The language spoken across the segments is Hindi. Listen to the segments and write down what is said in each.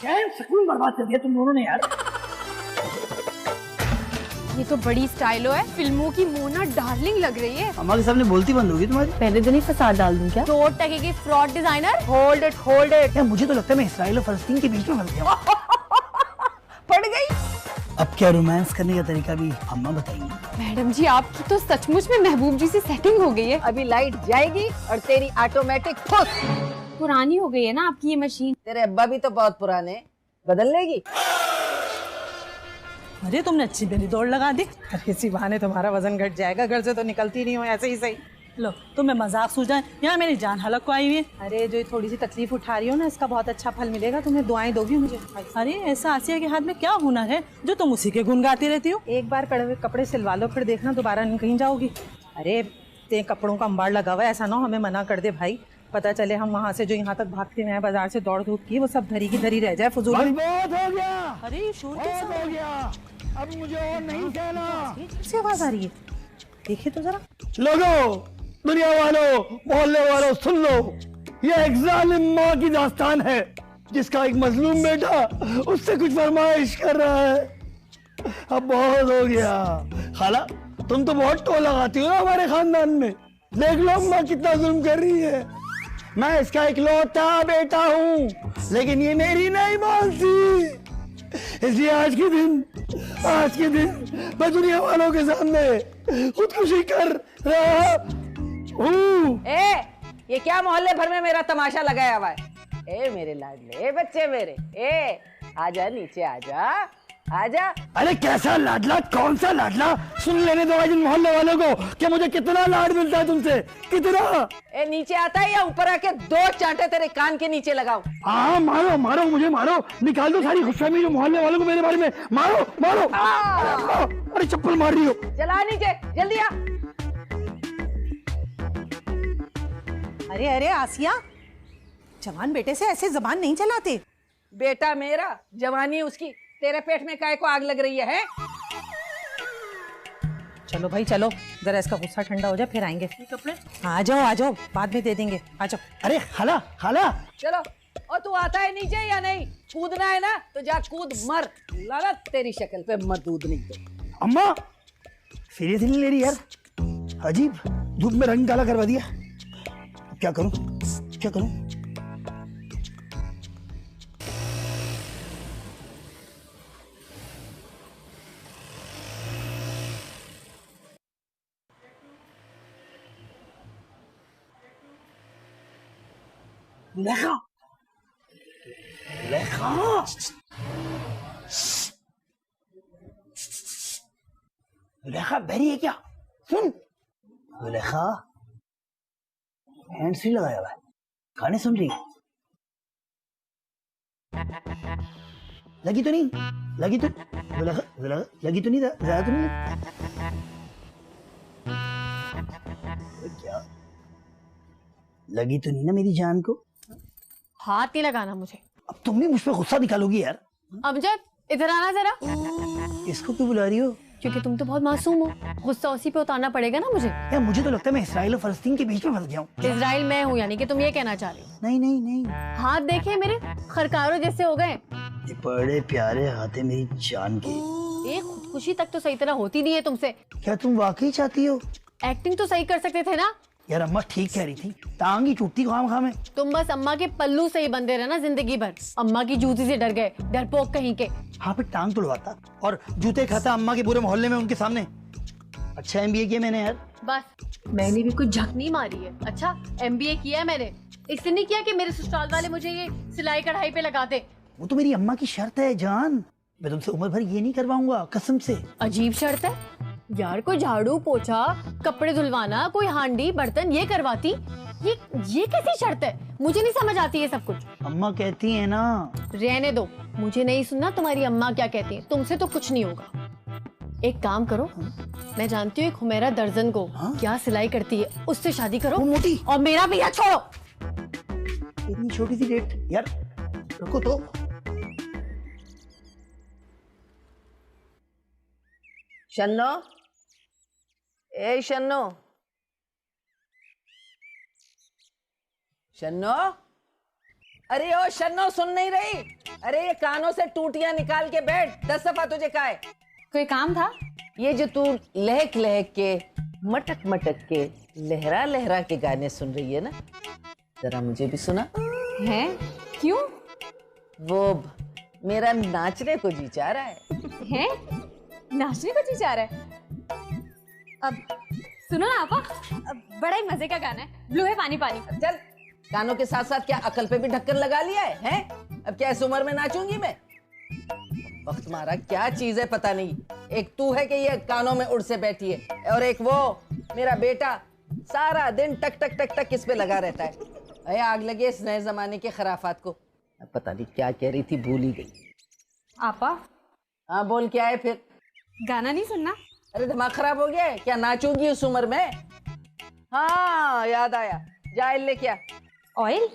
चैन सुकून बर्बाद कर दिया तुम दोनों ने यार। ये तो बड़ी स्टाइलो है, फिल्मों की मोना डार्लिंग लग रही है। अम्मा के सामने बोलती बंद होगी तुम्हारी। पहले दिन ही फसाद डाल दूं क्या? चोट टकेगी फ्रॉड डिजाइनर। होल्ड इट यार मुझे तो लगता है मैं इसराइल और फलस्तीन के बीच में फंस गया हूँ। पड़ गई। अब क्या रोमांस करने का तरीका भी अम्मा बताएंगी। मैडम जी आपकी तो सचमुच में महबूब जी से सेटिंग हो गई है। अभी लाइट जाएगी और तेरी ऑटोमेटिक खुद। पुरानी हो गई है ना आपकी ये मशीन। तेरे अब्बा भी तो बहुत पुराने, बदल लेगी। अरे तुमने अच्छी मेरी दौड़ लगा दी। अरे इसी बहाने तुम्हारा वजन घट जाएगा, घर से तो निकलती नहीं हो ऐसे ही सही। लो तुम्हें मजाक सूझा, यहाँ मेरी जान हलक को आई हुई है। अरे जो थोड़ी सी तकलीफ उठा रही हो ना, इसका बहुत अच्छा फल मिलेगा तुम्हें। दुआएं दोगी मुझे। अरे ऐसा आसिया के हाथ में क्या हुनर है जो तुम उसी के गुण गाती रहती हो। एक बार कड़वे कपड़े सिलवा लो, फिर देखना दोबारा नहीं कहीं जाओगी। अरे ते कपड़ों का अंबार लगा हुआ है, ऐसा ना हो हमें मना कर दे भाई। पता चले हम वहाँ से जो यहाँ तक भागते हैं बाजार से दौड़ धूप की, वो सब धरी की धरी रह जाए फजूल। बहुत हो गया। अरे शोर कैसा हो गया, अब मुझे और नहीं सहना। कैसी आवाज आ रही है? देखिए तो जरा। लोगों, दुनिया वालों, मोहल्ले वालों, सुन लो। ये एक जालिम माँ की दास्तान है जिसका एक मजलूम बेटा उससे कुछ फरमाइश कर रहा है। अब बहुत हो गया। खाला तुम तो बहुत टोल लगाती हो ना हमारे खानदान में। देख लो अम्मा कितना जुल्म कर रही है। मैं इसका इकलौता बेटा हूँ, लेकिन ये मेरी नहीं मानती। इसलिए आज के दिन मैं दुनिया वालों के सामने खुदकुशी कर रहा हूँ। ये क्या मोहल्ले भर में मेरा तमाशा लगाया हुआ है? ए मेरे लाडले बच्चे मेरे, आजा नीचे आजा आजा। अरे कैसा लाडला, कौन सा लाडला? सुन लेने दो आज इन मोहल्ले वालों को कि मुझे कितना लाड मिलता है तुमसे, कितना। नीचे आता है या ऊपर आके दो चांटे तेरे कान के नीचे लगाऊं? हाँ मारो मारो, मुझे मारो, निकाल दो सारी गुस्सामी जो मोहल्ले वालों को मेरे बारे में। मारो मारो। अरे चप्पल मार रही हो। चला नीचे जल्दी आ। अरे अरे आसिया, जवान बेटे से ऐसे जबान नहीं चलाते। बेटा मेरा, जवानी उसकी। तेरे पेट में काय को आग लग रही है? चलो भाई चलो, जरा इसका गुस्सा ठंडा हो जाए फिर आएंगे। कपड़े आ जाओ, बाद में दे देंगे। आ जाओ। अरे खाला खाला। चलो। और तू आता है नीचे या नहीं? कूदना है ना तो जा कूद मर। लाला तेरी शक्ल पे मदूद नहीं दे। अम्मा सीरियसली नहीं ले रही यार। अजीब, धूप में रंग काला करवा दिया। क्या करूं क्या करूं? लेखा लेखा लेखा बहरी है क्या? सुन लेखा, हैंड फ्री लगाया हुआ है, गाने सुन रही है। लगी तो नहीं? लगी तो लगी तो नहीं? ज्यादा तो नहीं क्या लगी तो नहीं ना मेरी जान को? हाथ नहीं लगाना मुझे। अब तुम भी मुझ पे गुस्सा निकालोगी यार। अमजद इधर आना जरा। इसको क्यों बुला रही हो? क्योंकि तुम तो बहुत मासूम हो, गुस्सा उसी पे उतारना पड़ेगा ना मुझे। यार मुझे तो लगता है मैं इसराइल और फलस्तीन के बीच में फंस गया हूँ। इजराइल मैं हूँ यानी कि तुम ये कहना चाह रहे हो? नहीं नहीं नहीं, हाथ देखे मेरे खरकारों जैसे हो गए। ये बड़े प्यारे हाथ है मेरी जान के। एक खुदकुशी तक तो सही तरह होती नहीं है तुमसे। क्या तुम वाकई चाहती हो? एक्टिंग तो सही कर सकते थे ना। यार अम्मा ठीक कह रही थी, टांग ही टूटती खाम में। तुम बस अम्मा के पल्लू से ही बंधे रहना जिंदगी भर। अम्मा की जूती से डर गए, डरपोक कहीं के। हाँ फिर टांग तुड़वाता और जूते खाता अम्मा के पूरे मोहल्ले में उनके सामने। अच्छा एमबीए किया मैंने यार। बस मैंने भी कुछ झक नहीं मारी है। अच्छा एमबीए किया है मैंने, इसलिए नहीं किया कि मेरे ससुराल वाले मुझे ये सिलाई कढ़ाई पे लगा दे। वो तो मेरी अम्मा की शर्त है जान, मैं तुमसे उम्र भर ये नहीं करवाऊंगा कसम से। अजीब शर्त है यार, कोई झाड़ू पोछा कपड़े धुलवाना, कोई हांडी बर्तन ये करवाती। ये कैसी शर्त है? मुझे नहीं समझ आती है सब कुछ। अम्मा कहती है ना। रहने दो, मुझे नहीं सुनना तुम्हारी अम्मा क्या कहती है। तुमसे तो कुछ नहीं होगा। एक काम करो, मैं जानती हूँ एक हुमैरा दर्जन को क्या सिलाई करती है, उससे शादी करो। वो मोटी और मेरा भैया छोड़ो। इतनी छोटी सी डेट यार, रुको तो। शन्नो, ए शन्नो, शन्नो, अरे ओ शन्नो, सुन नहीं रही? अरे ये कानों से टूटियां निकाल के बैठ, 10 दफा तुझे कहा है। कोई काम था? ये जो तू लहक लहक के, मटक मटक के, लहरा लहरा के गाने सुन रही है ना, जरा मुझे भी सुना। है? क्यों? वो मेरा नाचने को जी चाह रहा है। है? नाचने को जी चाह रहा है? अब सुनो ना आपा, अब बड़ा ही मजे का गाना है, ब्लू है पानी पानी। चल, कानों के साथ साथ क्या अकल पे भी ढक्कन लगा लिया है, हैं? अब क्या इस उम्र में नाचूंगी मैं? वक्त मारा क्या चीज है पता नहीं। एक तू है कि ये कानों में उड़ से बैठी है, और एक वो मेरा बेटा सारा दिन टक टक टक टक इस पे लगा रहता है। अरे आग लगे इस नए जमाने के खराफात को। अब पता नहीं क्या कह रही थी, भूल ही गई। आपा, हाँ बोल, क्या है फिर? गाना नहीं सुनना? अरे दिमाग खराब हो गया है क्या? नाचूंगी उस उम्र में? हाँ याद आया, जा लेके आ। ऑयल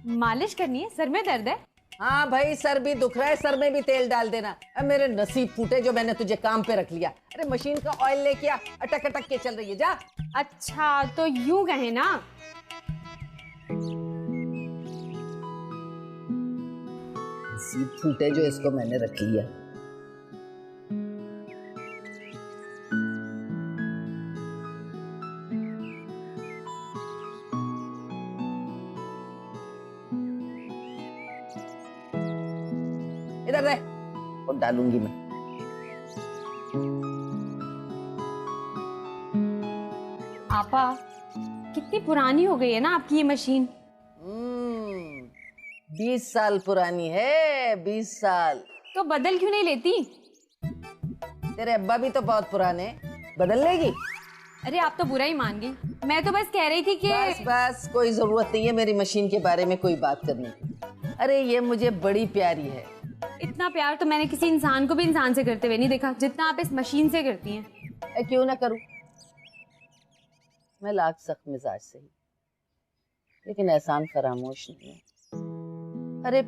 मालिश करनी है, सर में दर्द है। हाँ भाई, सर भी दुख रहा है, सर में भी तेल डाल देना। अब मेरे नसीब फूटे जो मैंने तुझे काम पे रख लिया। अरे मशीन का ऑयल लेके आ, अटक अटक के चल रही है, जा। अच्छा तो यूं कहे ना, नसीब फूटे जो इसको मैंने रख लिया। इधर दे, और डालूंगी मैं। आपा कितनी पुरानी हो गई है ना आपकी ये मशीन। 20 साल पुरानी है, 20 साल। तो बदल क्यों नहीं लेती? तेरे अब्बा भी तो बहुत पुराने, बदल लेगी? अरे आप तो बुरा ही मान गई, मैं तो बस कह रही थी कि बस बस, कोई जरूरत नहीं है मेरी मशीन के बारे में कोई बात करने की। अरे ये मुझे बड़ी प्यारी है। इतना प्यार तो मैंने किसी इंसान को भी इंसान से करते हुए नहीं देखा जितना आप इस मशीन से करती हैं। क्यों ना करूं, मैं लाख सख्त मिजाज से ही, लेकिन एहसान फरामोश नहीं है। अरे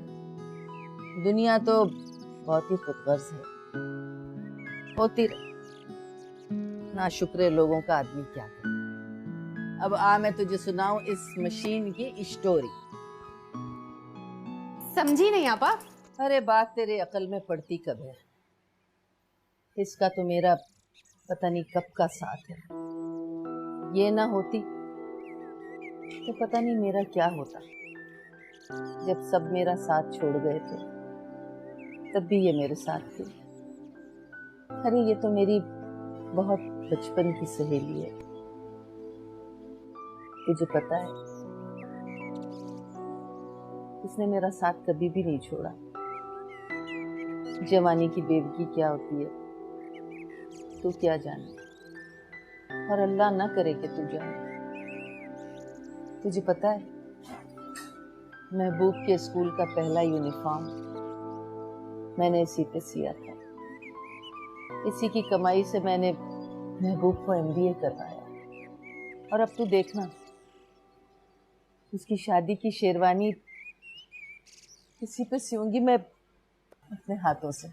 दुनिया तो बहुत ही खुदगर्ज है, होती रहे। ना शुक्र लोगों का आदमी क्या करे। अब आ मैं तुझे सुनाऊं इस मशीन की स्टोरी। समझी नहीं आपा। अरे बात तेरे अकल में पड़ती कब है? इसका तो मेरा पता नहीं कब का साथ है। ये ना होती तो पता नहीं मेरा क्या होता। जब सब मेरा साथ छोड़ गए थे तब भी ये मेरे साथ थी। अरे ये तो मेरी बहुत बचपन की सहेली है। तुझे पता है इसने मेरा साथ कभी भी नहीं छोड़ा। जवानी की बेवकी क्या होती है तू क्या जाने, और अल्लाह ना करे कि तू जाने। तुझे पता है महबूब के स्कूल का पहला यूनिफॉर्म मैंने इसी पे सिया था। इसी की कमाई से मैंने महबूब को MBA करवाया। और अब तू देखना, उसकी शादी की शेरवानी इसी पे सियूंगी मैं अपने हाथों से।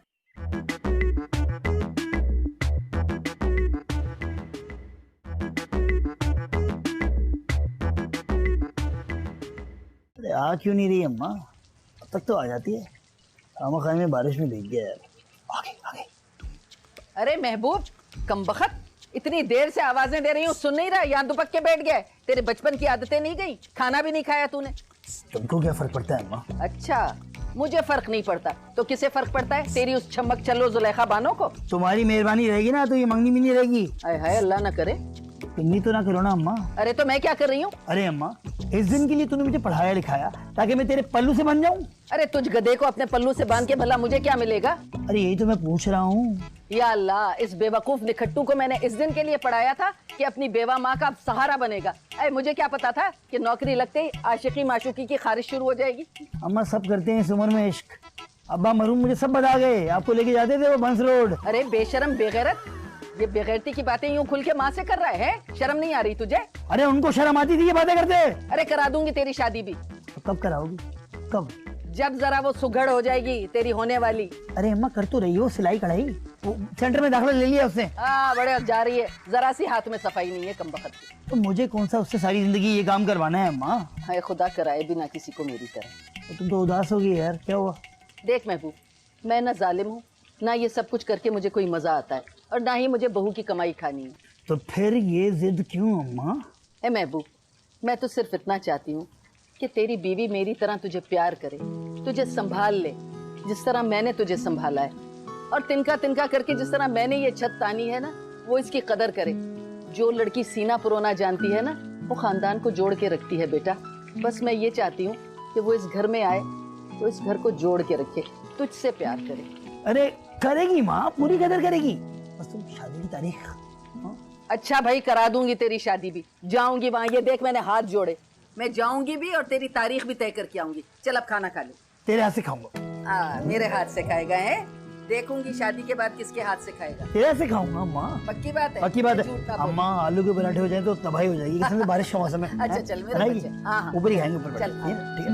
अरे आ क्यों नहीं रही अम्मा? अब तक तो आ जाती है। खामा में बारिश में भीग गया यार। आगे आगे। अरे महबूब कमबख्त, इतनी देर से आवाजें दे रही हूँ, सुन नहीं रहा? यहाँ दुपक के बैठ गया। तेरे बचपन की आदतें नहीं गई? खाना भी नहीं खाया तूने? तुमको क्या फर्क पड़ता है अम्मा? अच्छा, मुझे फर्क नहीं पड़ता तो किसे फर्क पड़ता है? तेरी उस छमक चलो जुलेखा बानो को। तुम्हारी मेहरबानी रहेगी ना तो ये मंगनी भी नहीं रहेगी। हाय हाय, अल्लाह ना करे। तुम तो ना करो ना अम्मा। अरे तो मैं क्या कर रही हूँ? अरे अम्मा, इस दिन के लिए तूने मुझे पढ़ाया लिखाया ताकि मैं तेरे पल्लू से बन जाऊं। अरे तुझ गधे को अपने पल्लू से बांध के भला मुझे क्या मिलेगा? अरे यही तो मैं पूछ रहा हूँ। या अल्लाह, इस बेवकूफ निखट्टू को मैंने इस दिन के लिए पढ़ाया था कि अपनी बेवा माँ का सहारा बनेगा। अरे मुझे क्या पता था कि नौकरी लगते ही आशिकी माशुकी की खारिश शुरू हो जाएगी। अम्मा सब करते हैं इस उम्र में इश्क। अब्बा मरूम मुझे सब बता गए। आपको लेके जाते थे वो बंस रोड। अरे बेशरम बेगैरत, ये बेगैरती की बातें यूं खुल के माँ से कर रहा है? शर्म नहीं आ रही तुझे? अरे उनको शर्म आती थी ये बातें करते। अरे करा दूंगी तेरी शादी भी। तो कब कराओगी? कब? जब जरा वो सुघड़ हो जाएगी तेरी होने वाली। अरे अम्मा कर तो रही हो सिलाई कढ़ाई। वो सेंटर में दाखिला ले लिया उसने। हाँ बड़े जा रही है, जरा सी हाथ में सफाई नहीं है कम वक्त की। तो मुझे कौन सा उससे सारी जिंदगी ये काम करवाना है अम्मा? हाय खुदा कराए बिना किसी को मेरी तरह। तो तुम तो उदास हो गई यार, क्या हुआ? देख महबूब, मैं ना जालिम हूँ, ना ये सब कुछ करके मुझे कोई मजा आता है, और ना ही मुझे बहू की कमाई खानी है। तो फिर ये जिद क्यों अम्मा? ए महबूब, मैं तो सिर्फ इतना चाहती हूँ कि तेरी बीवी मेरी तरह तुझे प्यार करे, तुझे संभाल ले जिस तरह मैंने तुझे संभाला है, और तिनका तिनका करके जिस तरह मैंने ये छत तानी है ना, वो इसकी कदर करे। जो लड़की सीना पुरोना जानती है ना, वो खानदान को जोड़ के रखती है बेटा। बस मैं ये चाहती हूँ कि वो इस घर में आए तो इस घर को जोड़ के रखे, तुझसे प्यार करे। अरे करेगी माँ, पूरी कदर करेगी, बस तुम शादी की तारीख। अच्छा भाई, करा दूंगी तेरी शादी भी, जाऊंगी वहां। ये देख मैंने हाथ जोड़े, मैं जाऊंगी भी और तेरी तारीख भी तय करके आऊंगी। चल अब खाना खा ले। तेरे हाथ से खाऊंगा। मेरे हाथ से खाएगा है? देखूंगी शादी के बाद किसके हाथ से खाएगा। तेरे हाथ से खाऊंगा अम्मा। पक्की बात है? पक्की बात मैं है झूठ ना बोलूं। अम्मा। आलू के पराठे हो जाए तो तबाही हो जाएगी, कसम से बारिश का मौसम है। अच्छा चल मेरे बनाएगी? बच्चे। हाँ हाँ ऊपर ही खाएंगे, ऊपर चल, बैठ के, ठीक है।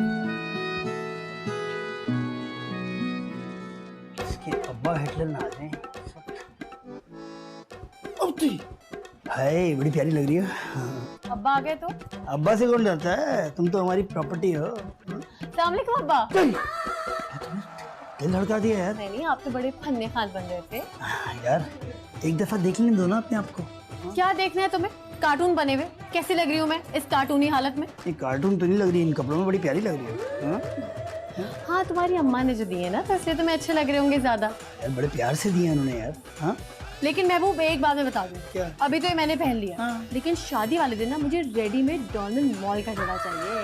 इसके अब्बा हिटलर ना आ जाए। हाय, बड़ी प्यारी लग रही है। अब्बा आ गए तो? अब्बा से कौन डरता है, तुम तो हमारी प्रॉपर्टी हो। अस्सलाम वालेकुम अब्बा। दिल धड़का दिया यार। नहीं, आप तो बड़े फन्ने खान बन रहे थे। यार एक दफा देख लेने दो ना अपने आप को। क्या देखना है तुम्हें? कार्टून बने हुए कैसी लग रही हूँ मैं इस कार्टूनी हालत में? ये कार्टून तो नहीं लग रही, इन कपड़ों में बड़ी प्यारी लग रही है। हाँ? हाँ, तुम्हारी अम्मा ने जो दिए ना, तो इसलिए तुम्हें अच्छे लग रहे होंगे ज्यादा। यार बड़े प्यार से दिए उन्होंने यार। हाँ? लेकिन महबूब, एक बात मैं बता दूं, क्या? अभी तो ये मैंने पहन लिया। हाँ। लेकिन शादी वाले दिन ना मुझे रेडीमेड डॉर्मन मॉल का जोड़ा चाहिए।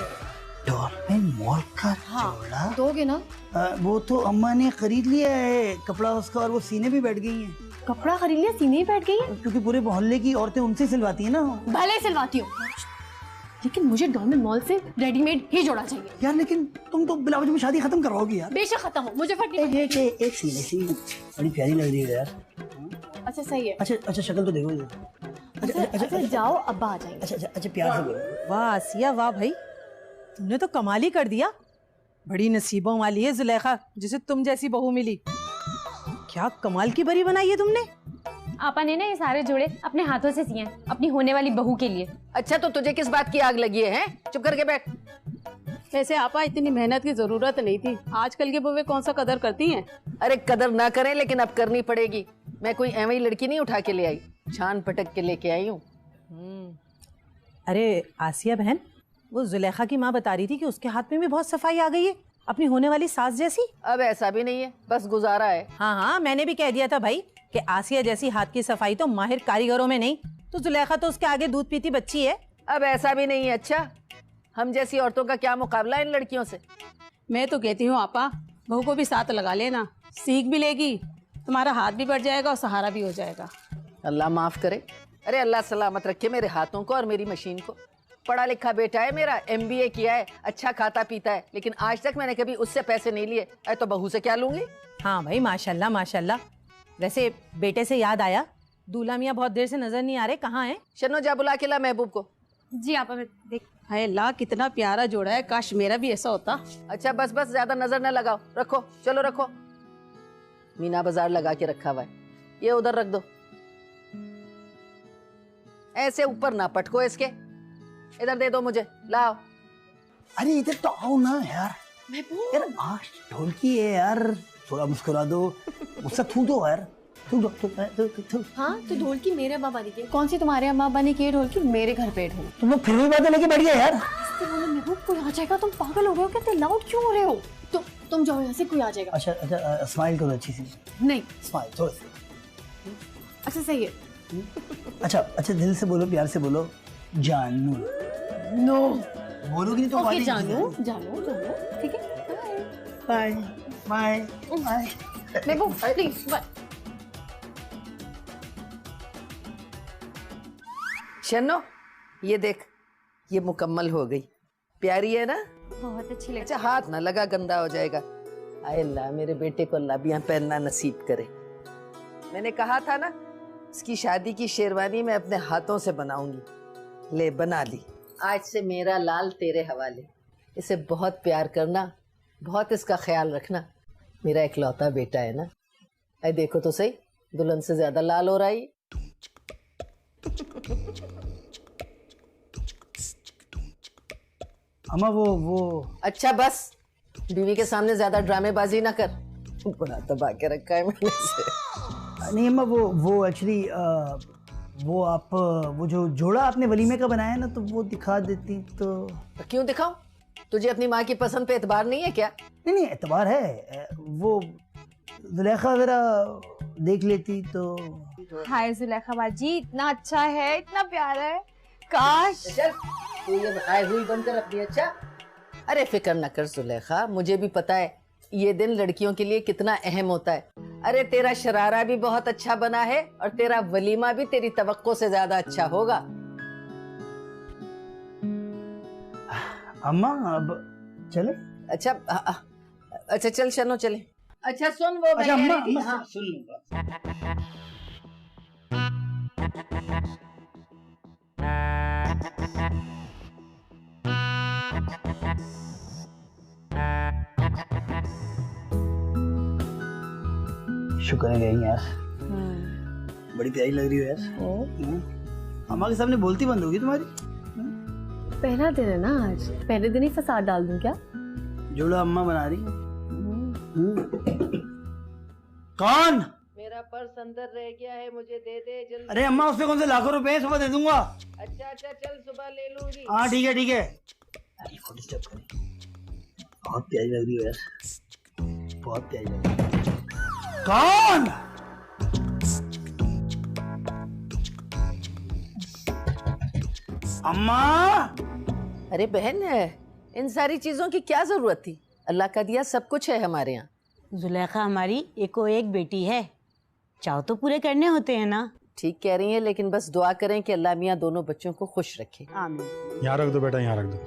डॉर्मेन मॉल का जोड़ा? दोगे ना? वो तो अम्मा ने खरीद लिया है कपड़ा उसका, और वो सीने भी बैठ गई हैं। कपड़ा खरीद लिया, सीने ही बैठ गई है? क्योंकि पूरे मोहल्ले की औरतें उनसे सिलवाती हैं ना। भले सिलवाती हूँ, लेकिन मुझे डॉर्मन मॉल से रेडीमेड ही जोड़ा चाहिए। यार लेकिन तुम तो ब्लाउज में शादी खत्म करवाओगी यार। बेशक खत्म हो, मुझे फर्क नहीं। एक सीने सी बड़ी प्यारी लग रही है यार। अच्छा सही है। अच्छा शक्ल तो देखो। अच्छा जाओ, अब्बा आ जाएंगे। अच्छा प्यार से बोलो। वाह आसिया, वाह भाई, तुमने तो कमाल ही कर दिया। बड़ी नसीबों वाली है जुलेखा जिसे तुम जैसी बहू मिली। क्या कमाल की बरी बनाई है तुमने। आपा ने ना ये सारे जोड़े अपने हाथों से सिए हैं अपनी होने वाली बहू के लिए। अच्छा तो तुझे किस बात की आग लगी है? चुप करके बैठ। वैसे आपा इतनी मेहनत की जरूरत नहीं थी, आजकल के बुवे कौन सा कदर करती हैं। अरे कदर ना करें, लेकिन अब करनी पड़ेगी। मैं कोई एवं ही लड़की नहीं उठा के ले आई, छान पटक के लेके आई हूँ। अरे आसिया बहन, वो जुलेखा की माँ बता रही थी कि उसके हाथ में भी बहुत सफाई आ गई है, अपनी होने वाली सास जैसी। अब ऐसा भी नहीं है, बस गुजारा है। हाँ, मैंने भी कह दिया था भाई कि आसिया जैसी हाथ की सफाई तो माहिर कारीगरों में नहीं, तो जुलेखा तो उसके आगे दूध पीती बच्ची है। अब ऐसा भी नहीं है। अच्छा, हम जैसी औरतों का क्या मुकाबला इन लड़कियों से? मैं तो कहती हूँ आपा, बहू को भी साथ लगा लेना, सीख भी लेगी, तुम्हारा हाथ भी बढ़ जाएगा और सहारा भी हो जाएगा। अल्लाह माफ करे। अरे अल्लाह सलामत रखे मेरे हाथों को और मेरी मशीन को। पढ़ा लिखा बेटा है मेरा, MBA किया है, अच्छा खाता पीता है, लेकिन आज तक मैंने कभी उससे पैसे नहीं लिए। अरे तो बहू से क्या लूंगी? हाँ भाई, माशाल्लाह माशाल्लाह। वैसे बेटे से याद आया, दूल्हा मियाँ बहुत देर से नजर नहीं आ रहे, कहाँ हैं? शनो जा बुला के ला महबूब को। जी आपा, मैं देख। हाय अल्लाह, कितना प्यारा जोड़ा है, काश मेरा भी ऐसा होता। अच्छा बस ज्यादा नजर न लगाओ, रखो, चलो रखो। मीना बाजार लगा के रखा हुआ है, ये उधर रख दो। ऐसे ऊपर ना पटको इसके, इधर दे दो मुझे, लाओ। अरे इधर तो आओ ना यार। यार आज ढोलकी है यार, थोड़ा मुस्कुरा दो, मुझसे थू दो यार। हाँ, तो ढोलकी मेरे अम्मा बनी की, कौन सी तुम्हारे अम्मा बनी की ढोलकी? मेरे घर पे ढोल। तुम लोग फिर भी बातें लेके बैठ गए यार। महबूब, कोई आ जाएगा, तुम पागल हो गए हो क्या? इतने लाउड क्यों हो रहे हो? तुम जाओ यहाँ से, कोई आ जाएगा। अच्छा स्माइल करो अच्छी सी। नहीं। स्माइल थोड़ा सी। अच्छा सही है। अच्छा दिल से बोलो, प्यार से बोलो, जानू। नो। बोलोगी नहीं तो ओके, वाली- जानू, ठीक है। Bye bye bye. महबूब प्लीज, शनो ये देख, ये मुकम्मल हो गई। प्यारी है ना? बहुत अच्छी लगी। अच्छा हाथ ना लगा, गंदा हो जाएगा। आए अल्लाह, मेरे बेटे को लाबियां पहनना नसीब करे। मैंने कहा था ना, इसकी शादी की शेरवानी मैं अपने हाथों से बनाऊंगी। ले बना ली। आज से मेरा लाल तेरे हवाले। इसे बहुत प्यार करना, बहुत इसका ख्याल रखना। मेरा इकलौता बेटा है ना। अरे देखो तो सही, दुल्हन से ज्यादा लाल हो रहा है। अम्मा वो अच्छा बस, बीवी के सामने ज्यादा ड्रामेबाजी ना कर। बड़ा दबा के रखा है मैंने से। नहीं अम्मा, वो एक्चुअली वो आप वो जो जोड़ा आपने वलीमे का बनाया ना, तो वो दिखा देती तो। क्यों दिखाऊं? तुझे अपनी माँ की पसंद पे एतबार नहीं है क्या? नहीं एतबार है, वो जुलेखा वगैरह देख लेती तो। हाय जुलेखा बाजी, इतना अच्छा है, इतना प्यारा है। काश। चल तू ये आई हुई बनकर अपनी। अच्छा अरे फिक्र न कर जुलेखा, मुझे भी पता है ये दिन लड़कियों के लिए कितना अहम होता है। अरे तेरा शरारा भी बहुत अच्छा बना है और तेरा वलीमा भी तेरी तवक्को से ज्यादा अच्छा होगा। अम्मा अब चले? अच्छा अच्छा चल शनो चले। अच्छा सुन वो अच्छा मैं कह अम्मा, रही थी, अम्मा हाँ। सुन लूंगा। शुक्र है गई यार, बड़ी प्यारी लग रही हो यार। अम्मा के सामने बोलती बंद होगी तुम्हारी। पहला दिन है ना आज, पहले दिन ही फसाद डाल दूं क्या? जोड़ा अम्मा बना रही है। कौन? मेरा पर्स अंदर रह गया है, मुझे दे दे जल्दी। अरे अम्मा उससे कौन से लाखों रुपए सुबह दे दूंगा। अच्छा अच्छा चल सुबह ले लूंगी। हाँ ठीक है ठीक है। बहुत प्यारी लग रही हो यार, बहुत प्यारी लग रही हो। कौन? अम्मा। अरे बहन, इन सारी चीजों की क्या जरूरत थी? अल्लाह का दिया सब कुछ है हमारे यहाँ। जुलेखा हमारी एको एक बेटी है, चाव तो पूरे करने होते हैं ना। ठीक कह रही हैं, लेकिन बस दुआ करें कि अल्लाह मियाँ दोनों बच्चों को खुश रखे। आमीन। यहाँ रख दो बेटा, यहाँ रख दो।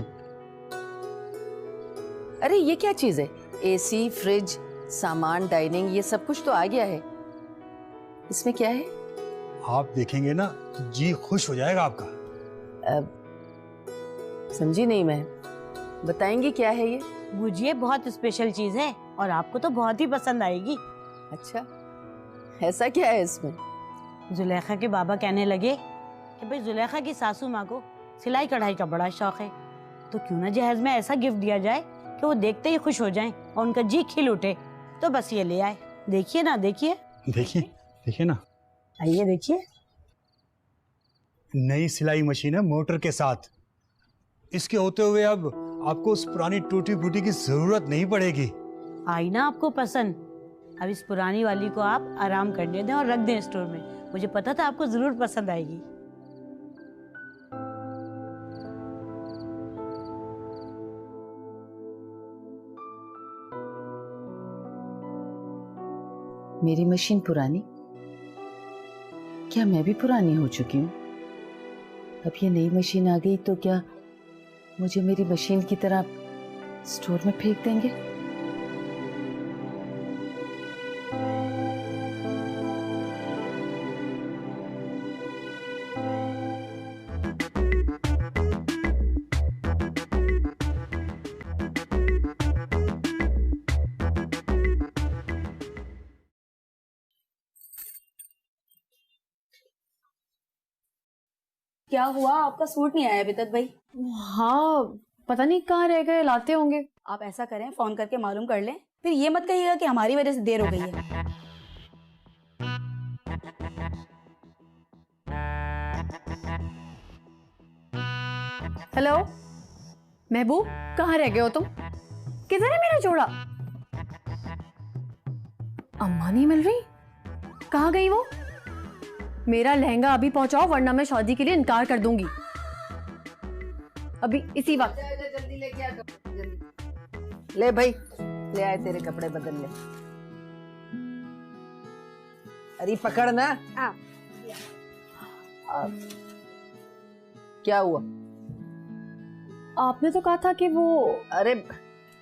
अरे ये क्या चीज है? एसी, फ्रिज, सामान, डाइनिंग, ये सब कुछ तो आ गया है। इसमें क्या है? आप देखेंगे ना तो जी खुश हो जाएगा आपका। समझी नहीं मैं, बताएंगी क्या है ये? गुजिया बहुत स्पेशल चीज है और आपको तो बहुत ही पसंद आएगी। अच्छा ऐसा क्या है इसमें? जुलेखा के बाबा कहने लगे कि भाई जुलेखा की सासू माँ को सिलाई कढ़ाई का बड़ा शौक है, तो क्यों ना जहेज में ऐसा गिफ्ट दिया जाए कि वो देखते ही खुश हो जाएं और उनका जी खिल उठे। तो बस ये ले आए। देखिए ना, देखिए देखिए देखिए ना, आइए देखिए। नई सिलाई मशीन है मोटर के साथ। इसके होते हुए अब आपको उस पुरानी टूटी फूटी की जरूरत नहीं पड़ेगी। आई ना आपको पसंद? अब इस पुरानी वाली को आप आराम करने दें और रख दें स्टोर में। मुझे पता था आपको जरूर पसंद आएगी। मेरी मशीन पुरानी? क्या मैं भी पुरानी हो चुकी हूँ? अब ये नई मशीन आ गई तो क्या मुझे मेरी मशीन की तरह स्टोर में फेंक देंगे? क्या हुआ, आपका सूट नहीं आया अभी तक भाई? हाँ पता नहीं कहाँ रह गए, लाते होंगे। आप ऐसा करें, फोन करके मालूम कर लें, फिर ये मत कहिएगा कि हमारी वजह से देर हो गई है। हेलो महबूब, कहाँ रह गए हो तुम? किधर है मेरा जोड़ा? अम्मा नहीं मिल रही, कहाँ गई वो? मेरा लहंगा अभी पहुंचाओ वरना मैं शादी के लिए इनकार कर दूंगी। अभी इसी वक्त। जल्दी लेके आ कपड़े, जल्दी ले भाई, ले आए तेरे कपड़े बदल ले। अरे पकड़ ना। क्या हुआ? आपने तो कहा था कि वो। अरे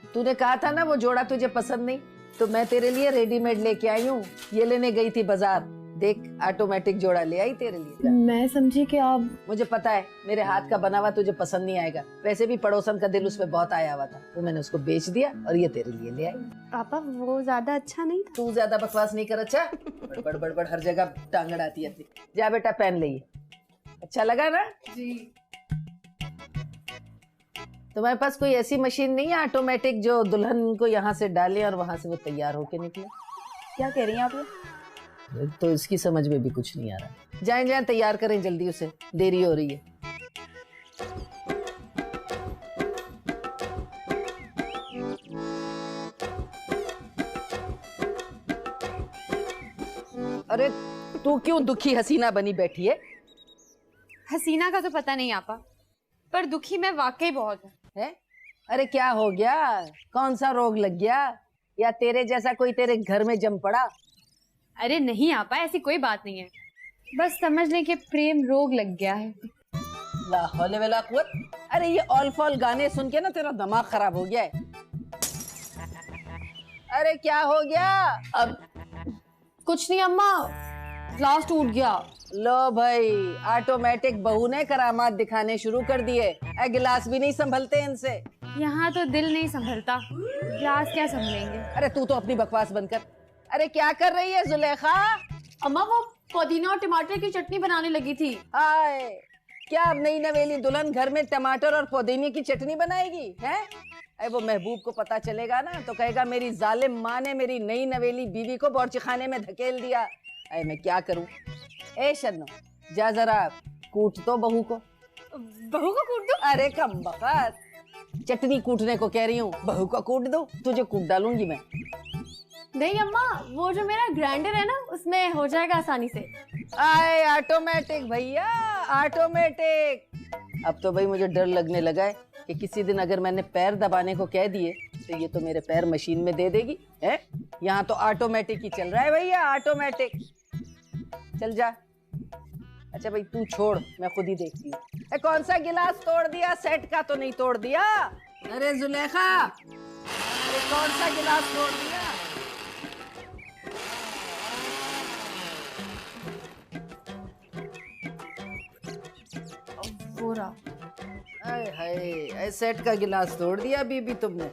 तूने कहा था ना वो जोड़ा तुझे पसंद नहीं, तो मैं तेरे लिए रेडीमेड लेके आई हूँ। ये लेने गई थी बाजार, देख ऑटोमेटिक जोड़ा ले आई तेरे लिए। मैं समझी कि आप मुझे पता है मेरे हाथ का बना हुआ तुझे पसंद नहीं आएगा, वैसे भी पड़ोसन का दिल उसमें बहुत आया हुआ था, तो मैंने उसको बेच दिया और ये तेरे लिए ले आई। पापा वो ज्यादा अच्छा नहीं था। तू ज्यादा बकवास नहीं कर, अच्छा बड़ बड़ बड़ हर जगह टांगड़ आती है। जा बेटा पहन ले, अच्छा लगा ना? जी। तुम्हारे पास कोई ऐसी मशीन नहीं है ऑटोमेटिक जो दुल्हन को यहाँ से डाले और वहां से वो तैयार होके निकले? क्या कह रही हैं आप? ये तो इसकी समझ में भी कुछ नहीं आ रहा। जाएं जाएं तैयार करें जल्दी, उसे देरी हो रही है। अरे तू क्यों दुखी हसीना बनी बैठी है? हसीना का तो पता नहीं आपा, पर दुखी मैं वाकई बहुत हूँ। है? अरे क्या हो गया? कौन सा रोग लग गया, या तेरे जैसा कोई तेरे घर में जम पड़ा? अरे नहीं आपा, ऐसी कोई बात नहीं है, बस समझ लें कि प्रेम रोग लग गया है। ला हौले वला कुव्वत। अरे ये ऑल फॉल गाने सुन के ना तेरा दिमाग खराब हो गया है। अरे क्या हो गया? अब कुछ नहीं अम्मा, ग्लास टूट गया। लो भाई, ऑटोमेटिक बहू ने करामात दिखाने शुरू कर दिए। गिलास भी नहीं संभलते इनसे। यहाँ तो दिल नहीं संभलता, ग्लास क्या संभलेंगे। अरे तू तो अपनी बकवास बंद कर। अरे क्या कर रही है जुलेखा? अम्मा वो पुदीना और टमाटर की चटनी बनाने लगी थी। हाय, क्या अब नई नवेली दुल्हन घर में टमाटर और पुदीने की चटनी बनाएगी है? अरे वो महबूब को पता चलेगा ना तो कहेगा मेरी जालिम माँ ने मेरी नई नवेली बीवी को बौरचखाने में धकेल दिया। अरे मैं क्या करूं? ए शन्नो, जा जरा कूट तो बहू को। बहू को कूट दो? अरे कम बकवास, चटनी कूटने को कह रही हूँ, बहू को कूट दो, तुझे कूट डालूंगी मैं। नहीं अम्मा, वो जो मेरा ग्राइंडर है ना उसमें हो जाएगा आसानी से। आए ऑटोमेटिक भैया, ऑटोमेटिक। अब तो भाई मुझे डर लगने लगा है कि किसी दिन अगर मैंने पैर दबाने को कह दिए तो ये तो मेरे पैर मशीन में दे देगी है? यहाँ तो ऑटोमेटिक ही चल रहा है भैया, ऑटोमेटिक। चल जा। अच्छा भाई तू छोड़, मैं खुद ही देखती हूँ। कौन सा गिलास तोड़ दिया? सेट का तो नहीं तोड़ दिया? अरे जुलेखा, अरे कौन सा गिलास तोड़ दिया? हो रहा। हाय हाय, सेट का गिलास तोड़ दिया बीबी तुमने।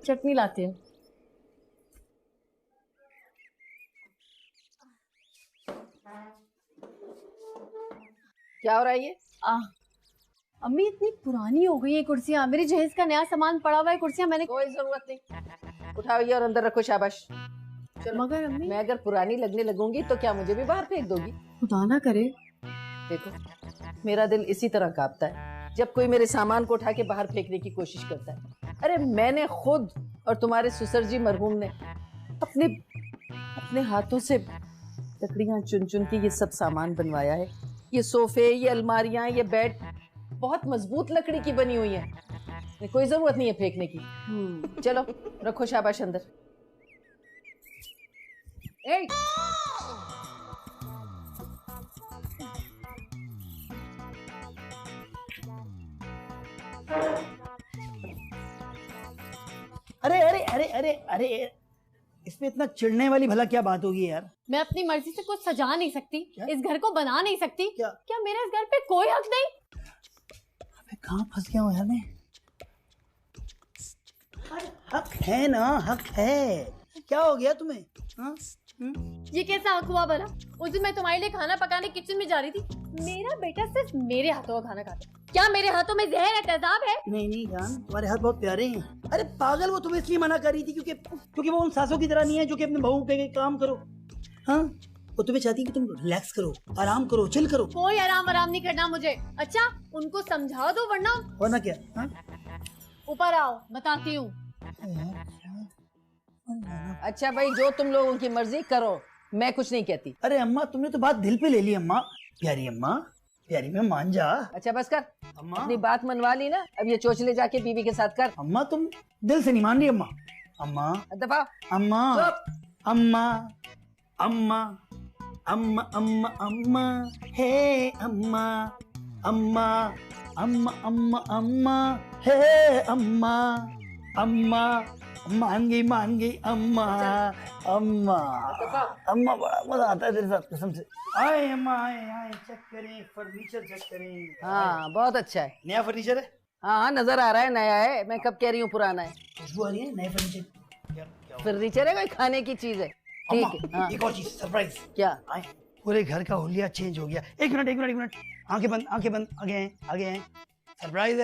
चटनी लाती हूँ। क्या हो रहा है ये? अम्मी इतनी पुरानी हो गई ये कुर्सियाँ, मेरी जहेज का नया सामान पड़ा हुआ है, कुर्सियाँ मैंने। कोई जरूरत नहीं, उठाओ ये और अंदर रखो, शाबाश। चलो। मगर अम्मी, मैं अगर पुरानी लगने लगूंगी तो क्या मुझे भी बाहर फेंक दोगी? खुदा ना करे। देखो मेरा दिल इसी तरह कांपता है जब कोई मेरे सामान को उठा के बाहर फेंकने की कोशिश करता है। अरे मैंने खुद और तुम्हारे सुसर जी मरहूम ने अपने हाथों से लकड़ियां चुन चुन के ये सब सामान बनवाया है। ये सोफे, ये अलमारियां, ये बेड बहुत मजबूत लकड़ी की बनी हुई है, कोई जरूरत नहीं है फेंकने की। चलो रखो, शाबाश अंदर। ए! अरे अरे अरे अरे अरे, इसमें इतना चिढ़ने वाली भला क्या बात होगी यार? मैं अपनी मर्जी से कुछ सजा नहीं सकती, इस घर को बना नहीं सकती। क्या मेरा इस घर पे कोई हक नहीं? अबे कहाँ फंस गया हूँ यार मैं? हक है ना, हक है। क्या हो गया तुम्हें? हाँ? ये कैसा हक हुआ भला? उस दिन मैं तुम्हारे लिए खाना पकाने किचन में जा रही थी, मेरा बेटा सिर्फ मेरे हाथों का खाना खाता। क्या मेरे हाथों में जहर है, तेजाब है? नहीं नहीं जान, तुम्हारे हाथ बहुत प्यारे हैं। अरे पागल, वो तुम्हें इसलिए मना कर रही थी क्योंकि वो उन सासों की तरह नहीं है जो कि अपने बहू पे काम करो। हाँ, वो तुम्हें चाहती है कि तुम रिलैक्स करो, आराम करो, चिल करो। कोई आराम नहीं करना मुझे। अच्छा उनको समझा दो, वरना क्या? हाँ? ऊपर आओ, बताती हूँ। अच्छा भाई, जो तुम लोगों की मर्जी करो, मैं कुछ नहीं कहती। अरे अम्मा, तुमने तो बात दिल पे ले ली। अम्मा प्यारी में मान जा। अच्छा बस कर, अम्मा अपनी बात मनवा ली ना, अब ये चोचले जाके बीवी के साथ कर। अम्मा तुम दिल से नहीं मान रही। अम्मा दफा। अम्मा अम्मा अम्मा अम्मा अम्मा अम्मा हे अम्मा अम्मा अम्मा अम्मा अम्मा हे अम्मा अम्मा मान गई अम्मा। अम्मा अम्मा बड़ा मजा आता है तेरे साथ कसम से। आए अम्मा आए चेक करें फर्नीचर चेक करें। हाँ बहुत अच्छा है। नया फर्नीचर है। हाँ नजर आ रहा है नया है, मैं कब कह रही हूँ पुराना है। खुशबू आ रही है नए फर्नीचर। क्या क्या फर्नीचर है कोई खाने की चीज है। ठीक है हाँ। एक और चीज सरप्राइज। क्या? आए पूरे घर का हुलिया चेंज हो गया। एक मिनट आंखें बंद आगे हैं। सरप्राइज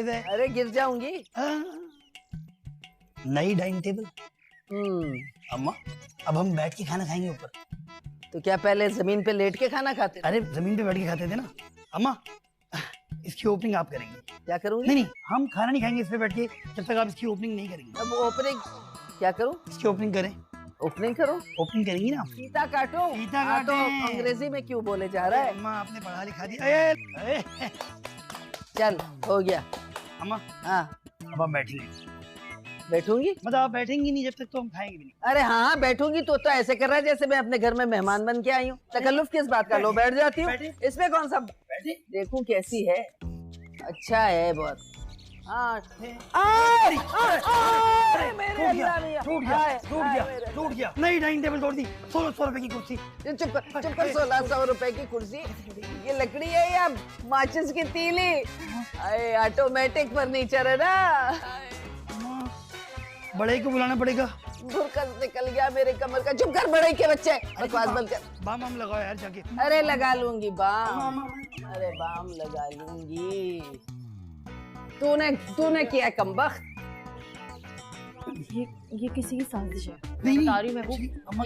है। अरे गिर जाऊंगी। नई डाइनिंग टेबल। अम्मा अब हम बैठ के खाना खाएंगे ऊपर। तो क्या पहले जमीन पे लेट के खाना खाते थे? अरे जमीन पे बैठ के खाते थे ना। अम्मा इसकी ओपनिंग आप करेंगे। क्या करूंगी? नहीं हम खाना नहीं खाएंगे इस पे बैठ के जब तक आप इसकी ओपनिंग नहीं करेंगे। अब ओपनिंग क्या करूं? इसकी ओपनिंग करें। ओपनिंग करो। ओपनिंग करेंगी ना। फीता काटो। फीता हाँ, तो काटें। अंग्रेजी में क्यों बोले जा रहा है? अम्मा आपने पढ़ा लिखा दिया। चल हो गया। अम्मा हाँ अब आप बैठेंगे। बैठूंगी। मतलब आप बैठेंगी नहीं जब तक तो हम खाएंगे भी नहीं। अरे हाँ बैठूंगी। तो ऐसे कर रहा है जैसे मैं अपने घर में मेहमान बन के आई हूँ। तकल्लुफ किस बात का? लो बैठ जाती हूँ। इसमें कौन सा? देखूं कैसी है। अच्छा है बहुत। हाँ टूट गया। नई डाइनिंग टेबल तोड़ दी। 1600 रुपए की कुर्सी। चुप कर 1600 रुपए की कुर्सी। ये लकड़ी है या माचिस की तीली? अरे ऑटोमेटिक फर्नीचर है ना। बड़े को बुलाना पड़ेगा। भुरकस निकल गया मेरे कमर का। चुप कर बड़े के बच्चे। बकवास बंद कर। बाम लगाओ यार जाके। अरे लगा लूंगी बाम। अरे बाम लगा लूंगी। तूने किया कमबख्त। ये किसी की साजिश है। नहीं, बता रही हूँ महबूब। अम्मा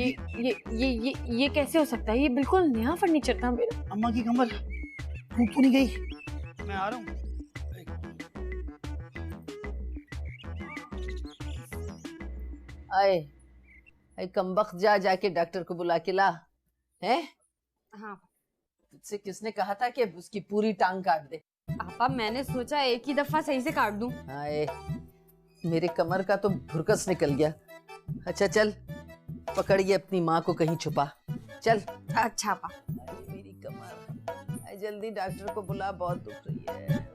ये कैसे हो सकता है? ये बिल्कुल नया फर्नीचर था मेरा। अम्मा की कमर टूट तो नहीं गई? मैं आ रहा हूँ। आए कमबख्त जा जाके डॉक्टर को बुला के ला है। हाँ तुझसे किसने कहा था कि उसकी पूरी टांग काट दे? आपा मैंने सोचा एक ही दफा सही से काट दूं। आए मेरे कमर का तो भुरकस निकल गया। अच्छा चल पकड़िए अपनी माँ को कहीं छुपा। चल। अच्छा आपा। मेरी कमर। जल्दी डॉक्टर को बुला बहुत दुख रही है।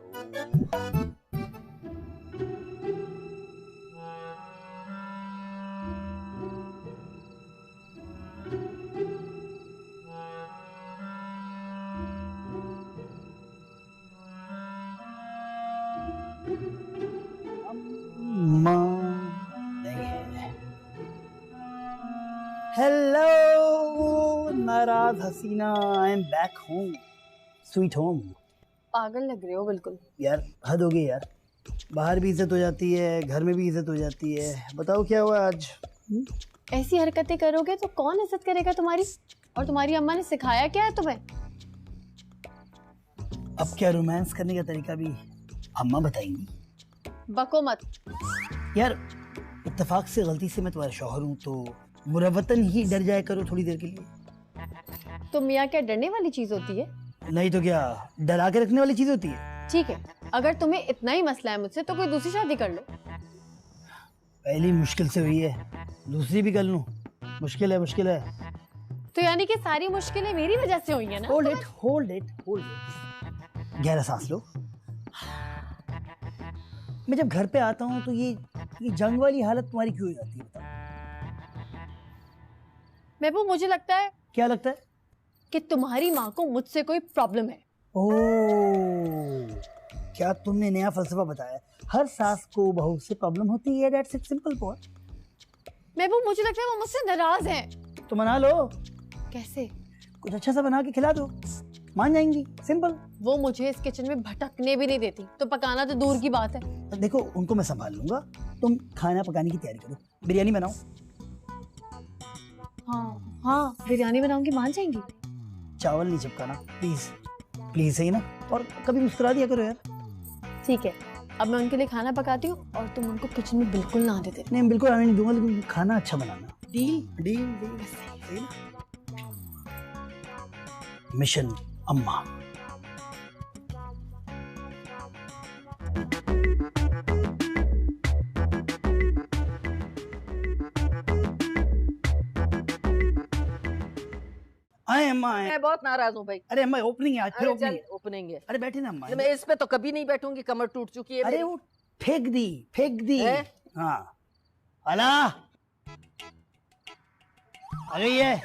हेलो नाराज हसीना I am back home sweet home. पागल लग रहे हो बिल्कुल। यार हद हो गई यार। बाहर भी इज्जत हो जाती है घर में भी इज्जत हो जाती है। बताओ क्या हुआ आज? ऐसी हरकतें करोगे तो कौन इज्जत करेगा तुम्हारी? और तुम्हारी अम्मा ने सिखाया क्या है तुम्हें? अब क्या रोमांस करने का तरीका भी अम्मा बताएंगी। बको मत। यार इत्तेफाक से गलती से मैं तुम्हारा शौहर हूँ तो मुरवतन ही डर जाया करो थोड़ी देर के लिए। तो मियाँ क्या डरने वाली चीज होती है? नहीं तो क्या डरा के रखने वाली चीज होती है? ठीक है अगर तुम्हें इतना ही मसला है मुझसे तो कोई दूसरी शादी कर लो। पहली मुश्किल से हुई है दूसरी भी कर लूं। मुश्किल है। तो यानी कि सारी मुश्किलें मेरी वजह से हुई है ना? Hold it. गहरा सांस लो। मैं जब घर पे आता हूँ तो ये जंग वाली हालत तुम्हारी क्यों हो जाती है बताओ? महबूब मुझे लगता है। क्या लगता है? कि तुम्हारी माँ को मुझसे कोई प्रॉब्लम है। ओह क्या तुमने नया फलसफा बताया। हर सास को बहू से प्रॉब्लम होती है। That's it simple point. महबूब मुझे लगता है वो मुझसे नाराज है। तो मना लो। कैसे? कुछ अच्छा सा बना के खिला दो मान जाएंगी। सिंपल। वो मुझे इस किचन में भटकने भी नहीं देती तो पकाना तो दूर की बात है। देखो उनको मैं संभाल लूंगा। तुम खाना पकाने की तैयारी करो। बिरयानी बनाओ। हाँ बिरयानी बनाऊंगी मान जाएंगी। चावल नहीं चिपकाना प्लीज सही ना। और कभी मुस्कुरा दिया करो यार। ठीक है अब मैं उनके लिए खाना पकाती हूँ और तुम उनको किचन में बिल्कुल ना आने देना। नहीं बिल्कुल आने नहीं दूंगा लेकिन खाना अच्छा बनाना। डील। सही ना। मिशन अम्मा। आए अम्मा आए। मैं बहुत नाराज हूँ भाई। अरे अम्मा ओपनिंग है आज फिर अरे ओपनिंग चल है। ओपनिंग है। अरे बैठे ना अम्मा। मैं इस पे तो कभी नहीं बैठूंगी। कमर टूट चुकी है अरे मेरी। वो फेंक दी है? हाँ अला आ गई है,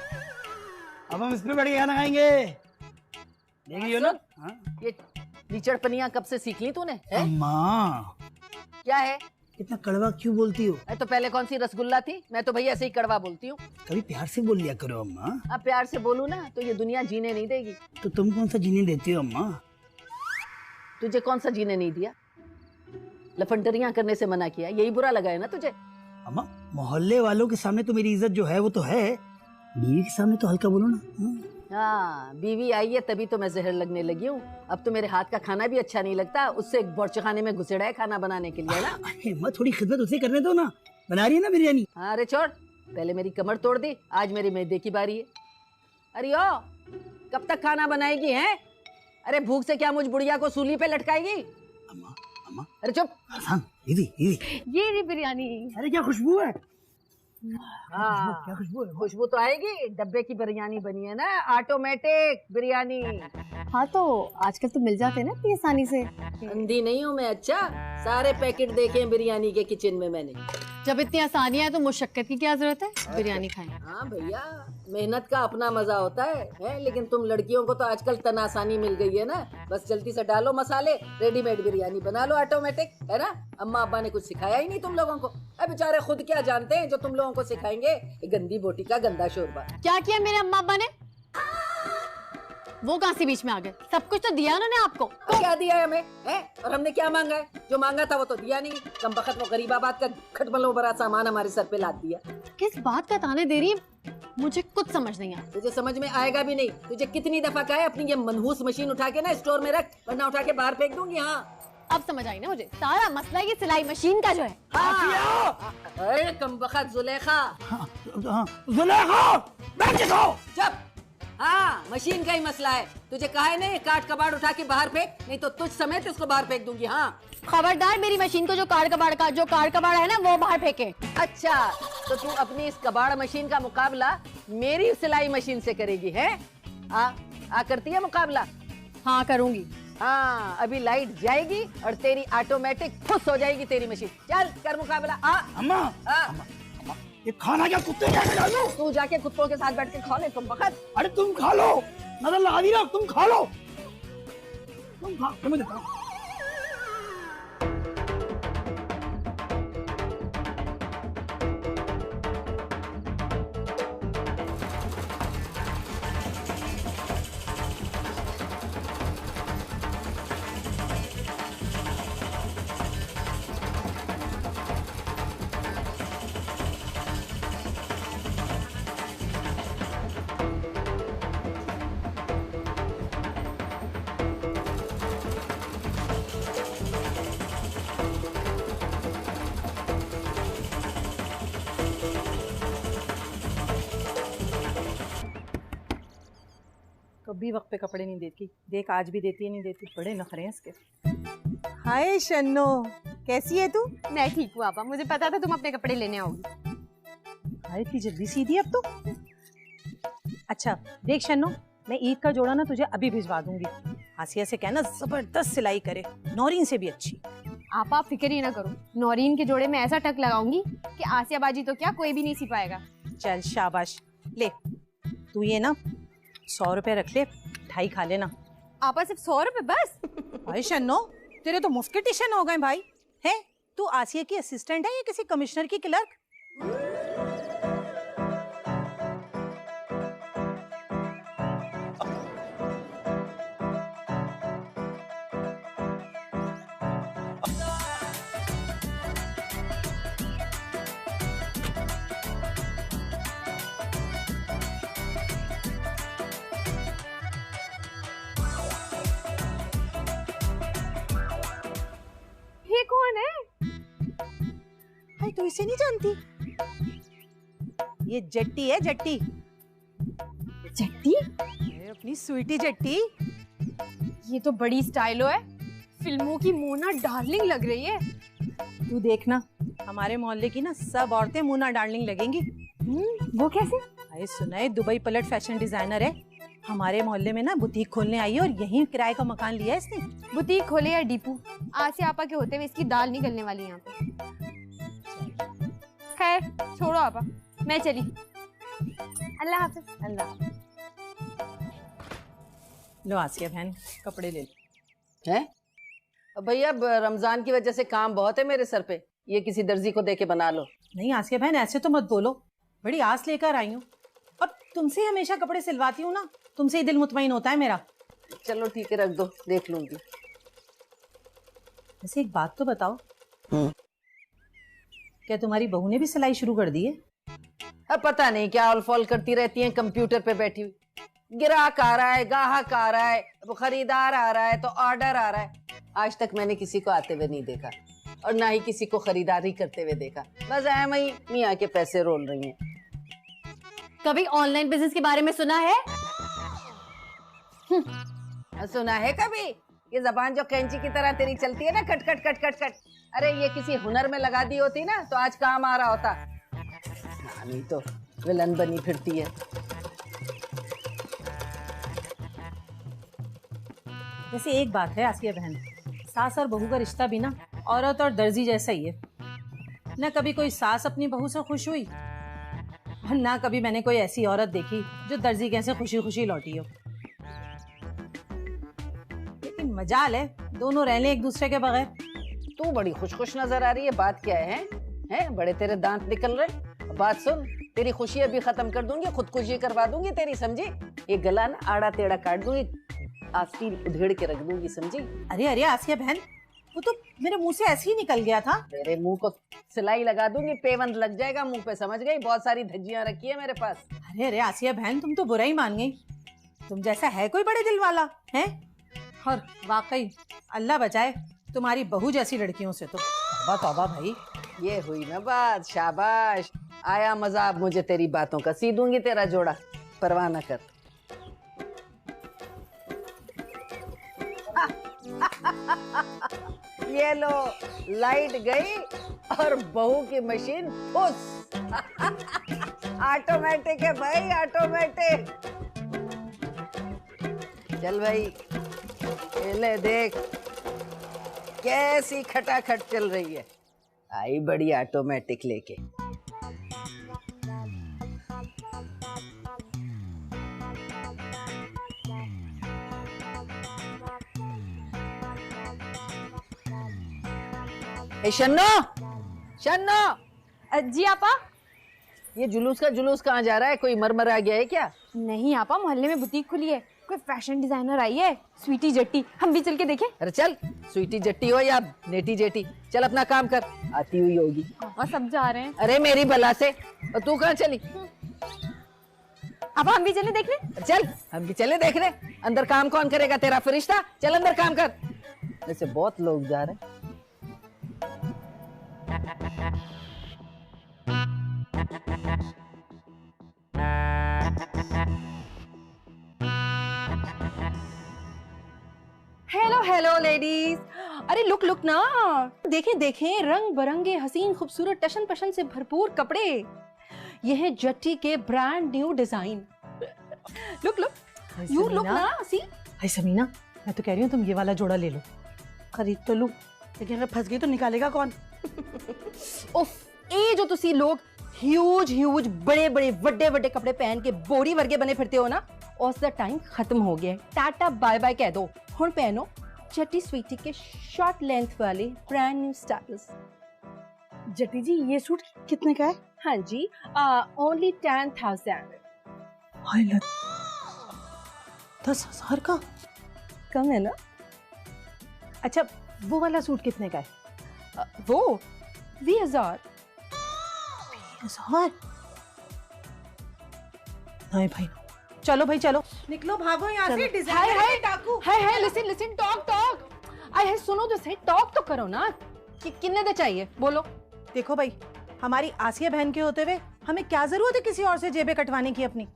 अब हम इसमें बैठ के खाना खाएंगे। देख लियो ना। हाँ? ये लीचड़पनियां कब से सीख ली तूने है? अम्मा क्या है? इतना कड़वा क्यों बोलती हो? तो पहले कौन सी रसगुल्ला थी? मैं तो भैया ऐसे ही कड़वा बोलती हूँ। कभी प्यार से बोल लिया करो अम्मा। अब प्यार से बोलूँ ना तो ये दुनिया जीने नहीं देगी। तो तुम कौन सा जीने देती हो अम्मा? तुझे कौन सा जीने नहीं दिया? लफंडरियां करने से मना किया, यही बुरा लगा है ना तुझे? अम्मा मोहल्ले वालों के सामने तो मेरी इज्जत जो है वो तो है, बीवी के सामने तो हल्का बोलो ना। हाँ, बीवी आई है तभी तो मैं जहर लगने लगी हूँ। अब तो मेरे हाथ का खाना भी अच्छा नहीं लगता, उससे बोरचखाने में घुसेड़ा है खाना बनाने के लिए ना। अरे अम्मा थोड़ी खिदमत उसे करने दो ना, बना रही है ना बिरयानी। हाँ, अरे छोड़, पहले मेरी कमर तोड़ दी, आज मेरी मैदे की बारी है। अरे ओ, कब तक खाना बनाएगी हैं? अरे भूख से क्या मुझ बुढ़िया को सूली पे लटकाएगी? अम्मा अम्मा अरे चुप। आसान, इधी इधी। ये रही बिरयानी। अरे क्या खुशबू है। हाँ, क्या खुशबू है। खुशबू तो आएगी, डब्बे की बिरयानी बनी है ना, ऑटोमेटिक बिरयानी। हाँ तो आजकल तो मिल जाते हैं ना इतनी आसानी से। अंधी नहीं हूँ मैं, अच्छा सारे पैकेट देखे हैं बिरयानी के किचन में मैंने। जब इतनी आसानियां है तो मुशक्कत की क्या जरूरत है, बिरयानी खाएं। हाँ भैया, मेहनत का अपना मजा होता है? लेकिन तुम लड़कियों को तो आजकल तना आसानी मिल गई है ना, बस जल्दी से डालो मसाले, रेडीमेड बिरयानी बना लो ऑटोमेटिक, है ना? अम्मा अब्बा ने कुछ सिखाया ही नहीं तुम लोगों को। अब बेचारे खुद क्या जानते हैं जो तुम लोगों को सिखाएंगे? गंदी बोटी का गंदा शोरबा। क्या किया मेरे अम्मा अब्बा ने? वो कहाँ से बीच में आ गए? सब कुछ तो दिया उन्होंने आपको। क्या दिया है हमें है? और हमने क्या मांगा है? जो मांगा था वो तो दिया नहीं। कम बखत वो गरीबाबाद का खटमलों भरा सामान हमारे सर पे लाद दिया। किस बात का ताने दे रही है? मुझे कुछ समझ नहीं आता। तुझे समझ में आएगा भी नहीं। तुझे कितनी दफा कहा है अपनी ये मनहूस मशीन उठा के ना स्टोर में रख, वरना उठा के बाहर फेंक दूंगी। हाँ, अब समझ आई ना मुझे, सारा मसला ये सिलाई मशीन का जो है। हाँ। अरे कम बखत जुलेखा, जुलेखा बैठ के खाओ। चुप। हाँ, मशीन का ही मसला है। तुझे कहा है ना ये काट कबाड़ उठा के बाहर फेंक, नहीं तो तुझ समेत इसको बाहर फेंक दूंगी। हाँ, खबरदार मेरी मशीन को जो कार कबाड़ है ना वो बाहर फेंके। अच्छा तो तू अपनी इस कबाड़ मशीन का मुकाबला मेरी सिलाई मशीन से करेगी है? आ करती है मुकाबला? हाँ करूंगी। हाँ, अभी लाइट जाएगी और तेरी ऑटोमेटिक फुस हो जाएगी तेरी मशीन। चल कर मुकाबला। अम्मा ये खाना क्या कुत्ते क्या डालो? तू जाके कुत्तों के साथ बैठ के खा ले। तुम बखत। अरे तुम खा लो, नजर लगा दी ना, तुम खा लो। तुम खा, तुम्हें देता हूं। कभी वक्त पे कपड़े नहीं देती, देख आज भी देती है, नहीं देती, बड़े नखरे हैं इसके। हाय शन्नो, कैसी है तू? मैं ठीक हूँ आपा, मुझे पता था तुम अपने कपड़े लेने आओगी। हाय इतनी जल्दी सीधी अब तो। अच्छा देख शन्नो, मैं ईद का जोड़ा ना तुझे अभी भिजवा दूंगी। आसिया से कहना जबरदस्त सिलाई करे, नौरीन से भी अच्छी। आप फिक्र ही ना करो, नौरीन के जोड़े में ऐसा टक लगाऊंगी कि आसिया बाजी तो क्या कोई भी नहीं सी पाएगा। चल शाबाश, ले तू ये ना 100 रुपए रख ले, ढाई खा लेना। आपा सिर्फ 100 रुपए बस? भाई शन्नो, तेरे तो मुफ्त के ट्यूशन हो गए भाई। है तू आसिया की असिस्टेंट है या किसी कमिश्नर की क्लर्क? ये कौन है? भाई तू इसे नहीं जानती? ये जट्टी है, जट्टी। जट्टी? अरे अपनी स्वीटी जट्टी। ये तो बड़ी स्टाइलो है, फिल्मों की मोना डार्लिंग लग रही है। तू देखना, हमारे मोहल्ले की ना सब औरतें मोना डार्लिंग लगेंगी। वो कैसे? अरे सुना है दुबई पलट फैशन डिजाइनर है, हमारे मोहल्ले में ना बुटीक खोलने आई है और यहीं किराए का मकान लिया है इसने। बुटीक खोले या डीपू, आसिया आपा के होते हुए इसकी दाल नहीं गलने वाली यहाँ पे। खैर बाय। छोड़ो आपा, मैं चली। अल्लाह हाफिज। अल्लाह। लो आसिया बहन, कपड़े ले लो। हैं? अब भैया अब रमजान की वजह से काम बहुत है मेरे सर पे, ये किसी दर्जी को दे के बना लो। नहीं आसिया बहन, ऐसे तो मत बोलो, बड़ी आस लेकर आई हूँ और तुमसे हमेशा कपड़े सिलवाती हूँ ना, तुमसे ही दिल मुतमईन होता है मेरा। चलो ठीक है, रख दो, देख लूंगी। वैसे एक बात तो बताओ, क्या तुम्हारी बहू ने भी सिलाई शुरू कर दी है? अब पता नहीं क्या ऑल फॉल करती रहती हैं कंप्यूटर पे बैठी हुई। ग्राहक आ रहा है, गाहक आ रहा है, खरीदार आ रहा है तो ऑर्डर आ रहा है। आज तक मैंने किसी को आते हुए नहीं देखा और ना ही किसी को खरीदारी करते हुए देखा। बस ऐम ही मियाँ के पैसे रोल रही हैं। कभी ऑनलाइन बिजनेस के बारे में सुना है? सुना है कभी? ये जबान जो कैंची की तरह तेरी चलती है ना, cut cut cut cut cut, अरे ये किसी हुनर में लगा दी होती ना तो आज काम आ रहा होता। नहीं तो विलन बनी फिरती है। वैसे एक बात है आसिया बहन, सास और बहू का रिश्ता भी ना औरत और दर्जी जैसा ही है। न कभी कोई सास अपनी बहू से खुश हुई और ना कभी मैंने कोई ऐसी औरत देखी जो दर्जी कैसे खुशी खुशी लौटी हो। लेकिन मजाल है, दोनों रह लें एक दूसरे के बगैर। तू बड़ी खुश खुश नजर आ रही है, बात क्या है? हैं? बड़े तेरे दांत निकल रहे। बात सुन, तेरी खुशी अभी खत्म कर दूंगी, खुदकुशी करवा दूंगी तेरी, समझी? ये गला ना आड़ा टेढ़ा काट दूंगी, आस्तीन उधेड़ के रख दूंगी, समझी? अरे अरे आसिया बहन, वो तो मेरे मुंह से ऐसे ही निकल गया था। तेरे मुंह को सिलाई लगा दूंगी, पेवंद लग जाएगा मुंह पे, समझ गई? बहुत सारी धज्जियां रखी है मेरे पास। अरे अरे आसिया बहन, तुम तो बुरा ही मान गई। तुम जैसा है कोई बड़े दिल वाला है? और वाकई अल्लाह बचाए तुम्हारी बहू जैसी लड़कियों से तो। तौबा तौबा भाई। ये हुई ना बात, शाबाश। आया मजा अब मुझे तेरी बातों का, सी दूंगी तेरा जोड़ा, परवाह न कर। ये लो, लाइट गई और बहू की मशीन फुस। ऑटोमेटिक है भाई, ऑटोमेटिक। चल भाई, ले देख कैसी खटाखट चल रही है। आई बड़ी ऑटोमेटिक लेके। ए शन्नो, शन्नो। जी आपा। ये जुलूस का जुलूस कहाँ जा रहा है? कोई मरमर आ गया है क्या? नहीं आपा, मोहल्ले में बुटीक खुली है, कोई फैशन डिजाइनर आई है, स्वीटी जट्टी। हम भी चल के देखें? अरे चल, स्वीटी जट्टी हो या नेटी जेटी, चल अपना काम कर, आती हुई होगी। और सब जा रहे हैं। अरे मेरी बला से, और तू कहाँ चली? आपा हम भी चले देखने? चल हम भी चले देखने। अंदर काम कौन करेगा, तेरा फरिश्ता? चल अंदर काम कर। वैसे बहुत लोग जा रहे हैं। हेलो हेलो लेडीज, अरे लुक लुक ना, देखें देखें, रंग बिरंगे हसीन खूबसूरत टशन पशन से भरपूर कपड़े। ये है जट्टी के brand new design. Look look, you look ना, सी। भाई समीना, मैं तो कह रही हूँ तुम ये वाला जोड़ा ले लो। खरीद तो लूं, लेकिन अगर फंस गई तो निकालेगा कौन? उफ, ये जो तुसी लोग ह्यूज ह्यूज बड़े बड़े वड्डे वड्डे कपड़े पहन के बोरी वर्गे बने फिरते हो ना, उस दा टाइम खत्म हो गया है। टाटा बाय बाय कह दो। हुण पहनो जट्टी स्वीटी के शॉर्ट लेंथ वाले ब्रांड न्यू स्टाइल्स। जट्टी जी, ये सूट कितने का है? हाँ जी, ओनली 10,000। 10,000 का? कम है ना? अच्छा, वो वाला सूट कितने का है? वो 20,000। 20,000? नहीं भाई, चलो भाई चलो, निकलो भागो यहाँ से। हाय डिजाइनर हाय के डाकू। हाय हाय, लिसन लिसन, टॉक टॉक। आई सुनो तो सही, टॉक तो करो ना। कि कितने दे चाहिए बोलो? देखो भाई, हमारी आसिया बहन के होते हुए हमें क्या जरूरत है किसी और से जेबें कटवाने की अपनी?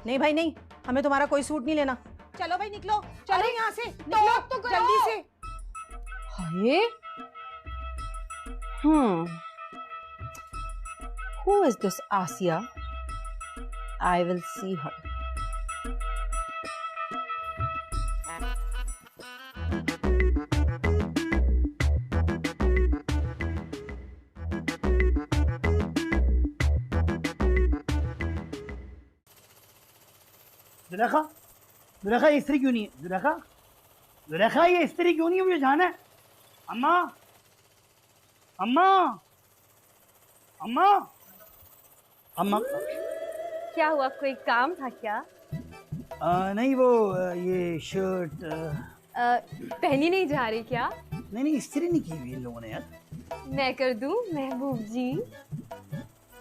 नहीं भाई नहीं, हमें तुम्हारा कोई सूट नहीं लेना। चलो भाई निकलो, चलो यहाँ से, निकलो तो करो। जल्दी से। हाय, who is this Asia? I will see her. Zulekha, Zulekha ये इस्त्री क्यों नहीं है? जुलेखा, जुलेखा ये इस्त्री क्यों नहीं है? मुझे जाना है। अम्मा, अम्मा, अम्मा, अम्मा। क्या हुआ, कोई काम था क्या? नहीं वो ये शर्ट पहनी नहीं जा रही क्या? नहीं इस्त्री नहीं की हुई इन लोगों ने यार। मैं कर दूं महबूब जी?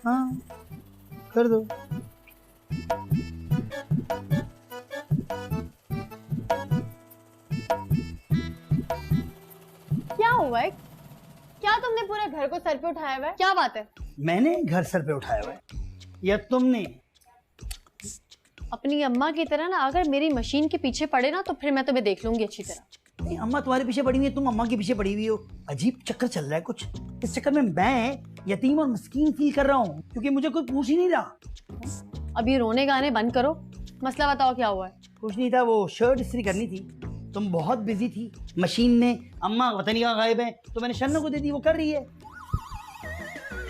हाँ कर दो। क्या हुआ है? क्या तुमने पूरे घर को सर पे उठाया हुआ है? क्या बात है? मैंने घर सर पे उठाया हुआ है या तुमने? अपनी अम्मा की तरह ना अगर मेरी मशीन के पीछे पड़े ना तो फिर मैं तुम्हें देख लूंगी अच्छी तरह। नहीं अम्मा तुम्हारे पीछे पड़ी हुई है, तुम अम्मा के पीछे पड़ी हुई हो। अजीब चक्कर चल रहा है कुछ। इस चक्कर में मैं यतीम और मस्कीन फील कर रहा हूँ क्योंकि मुझे कोई पूछ ही नहीं रहा। अभी रोने गाने बंद करो, मसला बताओ क्या हुआ है? कुछ नहीं था, वो शर्ट इस्त्री करनी थी, तुम बहुत बिजी थी मशीन ने। अम्मा वतन कहाँ गायब है तो मैंने शन्नो को दे दी, वो कर रही है।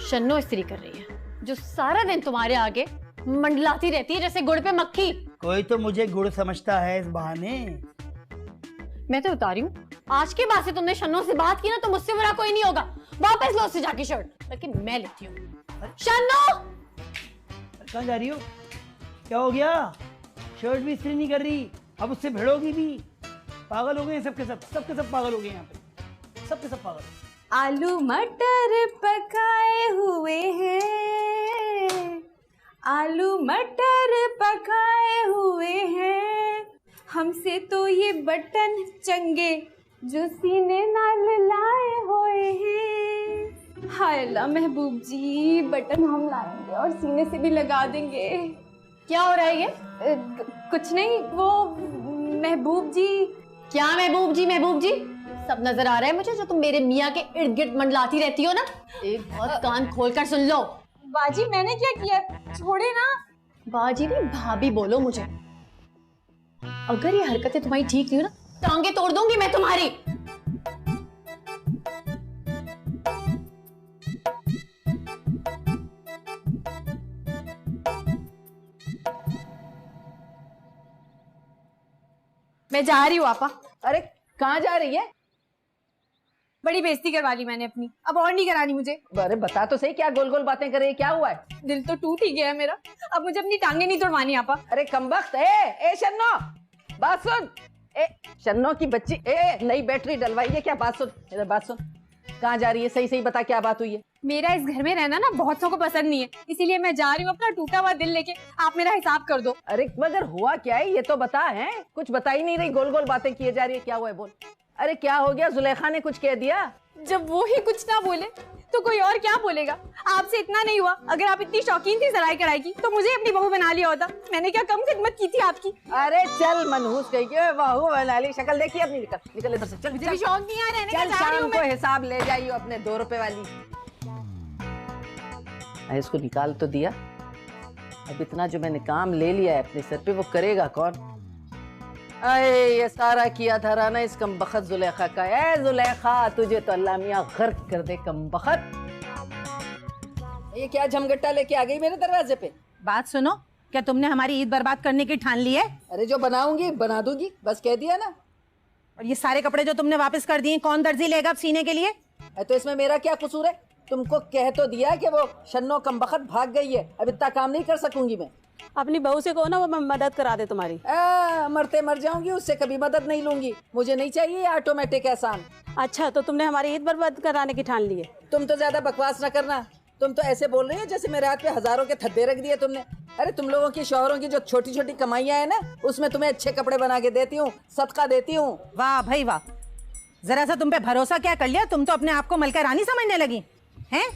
शन्नो इस्त्री कर रही है जो सारा दिन तुम्हारे आगे मंडलाती रहती है जैसे गुड़ पे मक्खी। कोई तो मुझे गुड़ समझता है इस बहाने। मैं तो बता रही हूँ, आज के बाद से तुमने शन्नो से बात की ना तो मुझसे बुरा कोई नहीं होगा। वापस लो उससे जाके शर्ट, लेकिन मैं लेती हूँ। शन्नो कहाँ जा रही हो? क्या हो गया? शर्ट भी इस्त्री नहीं कर रही, अब उससे भिड़ोगी भी। पागल हो गए सबके सब पागल हो गए यहाँ पे, सबके सब पागल। आलू मटर पकाए हुए हैं, आलू मटर पकाए हुए हैं, हमसे तो ये बटन चंगे जो सीने नाल लाए हुए हैं। हाय अल्लाह महबूब जी, बटन हम लाएंगे और सीने से भी लगा देंगे। क्या हो रहा है ये? कुछ नहीं, वो महबूब जी। क्या महबूब जी? महबूब जी सब नजर आ रहा है मुझे, जो तुम मेरे मियाँ के इर्द गिर्द मंडलाती रहती हो ना। एक बात कान खोलकर सुन लो। बाजी मैंने क्या किया? छोड़े ना। बाजी नहीं भाभी बोलो मुझे। अगर ये हरकतें तुम्हारी ठीक नहीं हो ना, टांगे तोड़ दूंगी मैं तुम्हारी। मैं जा रही हूँ आपा। अरे कहाँ जा रही है? बड़ी बेइज्जती करवा ली मैंने अपनी, अब और नहीं करानी मुझे। अरे बता तो सही, क्या गोल गोल बातें कर रही है, क्या हुआ है? दिल तो टूट ही गया है मेरा, अब मुझे अपनी टांगे नहीं तोड़वानी आपा। अरे कमबख्त, ए शन्नो बात सुन। ए शन्नो की बच्ची, ए नई बैटरी डलवाई है क्या? बात सुन, इधर बात सुन। कहाँ जा रही है? सही सही बता, क्या बात हुई है? मेरा इस घर में रहना ना बहुत सौ को पसंद नहीं है, इसीलिए मैं जा रही हूँ अपना टूटा हुआ दिल लेके। आप मेरा हिसाब कर दो। अरे मगर हुआ क्या है ये तो बता। है कुछ बता ही नहीं रही, गोल गोल बातें किए जा रही है, क्या हुआ है बोल। अरे क्या हो गया? जुलेखा ने कुछ कह दिया? जब वो ही कुछ ना बोले तो कोई और क्या बोलेगा? आपसे इतना नहीं हुआ? अगर आप इतनी शौकीन थी सिलाई कढ़ाई की तो मुझे अपनी बहू बना लिया होता। मैंने क्या कम खिदमत की थी आपकी? अरे चल मनहूस कही के बहू बना ली, शक्ल देखी अपनी, निकल निकल इधर से। चल मुझे भी शौक नहीं है रहने का। चल शाम को हिसाब ले जाइयो अपने 2 रुपए वाली। इसको निकाल तो दिया, अब इतना जो मैंने काम ले लिया है अपने सर पे वो करेगा कौन? अरे ये सारा किया धरा ना इस कमबख्त जुलेखा का। ए जुलेखा तुझे तो अल्लाह मियाँ गर्क कर दे कमबख्त। ये क्या झमगट्टा लेके आ गई मेरे दरवाजे पे? बात सुनो, क्या तुमने हमारी ईद बर्बाद करने की ठान ली है? अरे जो बनाऊंगी बना दूंगी, बस कह दिया ना। और ये सारे कपड़े जो तुमने वापस कर दिए, कौन दर्जी लेगा अब सीने के लिए? तो इसमें मेरा क्या कसूर है? तुमको कह तो दिया कि वो शन्नो कमबख्त भाग गई है, अब इतना काम नहीं कर सकूंगी मैं। अपनी बहू से कहो ना वो मदद करा दे तुम्हारी। मरते मर जाऊंगी, उससे कभी मदद नहीं लूंगी। मुझे नहीं चाहिए ऑटोमेटिक एहसान। अच्छा तो तुमने हमारी ईद बर्बाद कराने की ठान ली है? तुम तो ज्यादा बकवास न करना। तुम तो ऐसे बोल रही हो जैसे मेरे हाथ पे हजारों के थद्दे रख दिए तुमने। अरे तुम लोगों की शौहरों की जो छोटी छोटी कमाइयां है ना, उसमें तुम्हें अच्छे कपड़े बना के देती हूँ, सदका देती हूँ। वाह भाई वाह, जरा सा तुम पे भरोसा क्या कर लिया? तुम तो अपने आप को मलका रानी समझने लगी हैं?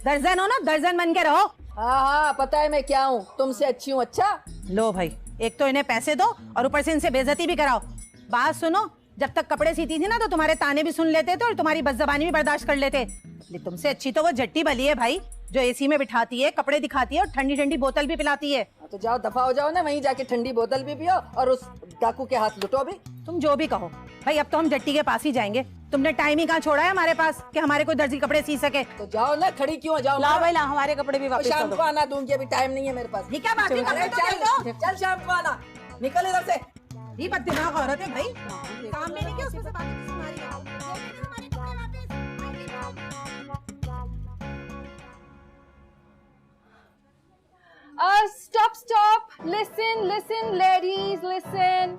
दर्जन हो ना, दर्जन बन के रहो। हाँ पता है मैं क्या हूँ, तुमसे अच्छी हूँ। अच्छा लो भाई, एक तो इन्हें पैसे दो और ऊपर से इनसे बेइज्जती भी कराओ। बात सुनो, जब तक कपड़े सीती थी ना तो तुम्हारे ताने भी सुन लेते थे और तुम्हारी बदजबानी भी बर्दाश्त कर लेते। तुमसे अच्छी तो वो जट्टी बली है भाई, जो एसी में बिठाती है, कपड़े दिखाती है और ठंडी ठंडी बोतल भी पिलाती है। तो जाओ दफा हो जाओ ना, वहीं जाके ठंडी बोतल भी पियो और उस डाकू के हाथ लुटो भी। तुम जो भी कहो भाई, अब तो हम जट्टी के पास ही जाएंगे। तुमने टाइम ही कहाँ छोड़ा है हमारे पास कि हमारे कोई दर्जी कपड़े सी सके? तो जाओ ना, खड़ी क्यों हो? जाओ ला भाई ला, हमारे कपड़े भी वापस कर शाम दो। को आना दूंगी, अभी टाइम नहीं है मेरे पास। ये क्या बात है? चल शाम को आना। निकल इधर से। ये बात दिमाग औरत है भाई, काम में नहीं किया उसमें से बातें सुना रही है। Stop, listen ladies listen.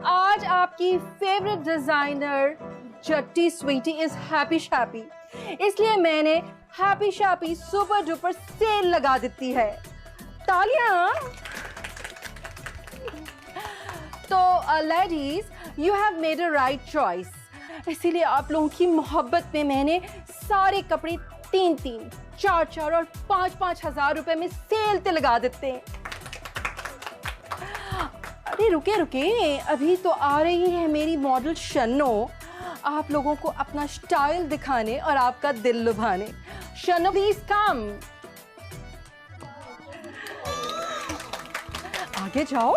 आज आपकी favourite designer Jatti Sweety is happy shappy, इसलिए मैंने happy shappy super duper sale लगा देती है। तालियां। तो ladies you have made a right choice, इसीलिए आप लोगों की मोहब्बत में मैंने सारे कपड़े 3-3, 4-4 और 5-5 हजार रुपए में सेल पे लगा देते हैं। अरे रुके, अभी तो आ रही है मेरी मॉडल शन्नो, आप लोगों को अपना स्टाइल दिखाने और आपका दिल लुभाने। शन्नो प्लीज कम, आगे जाओ।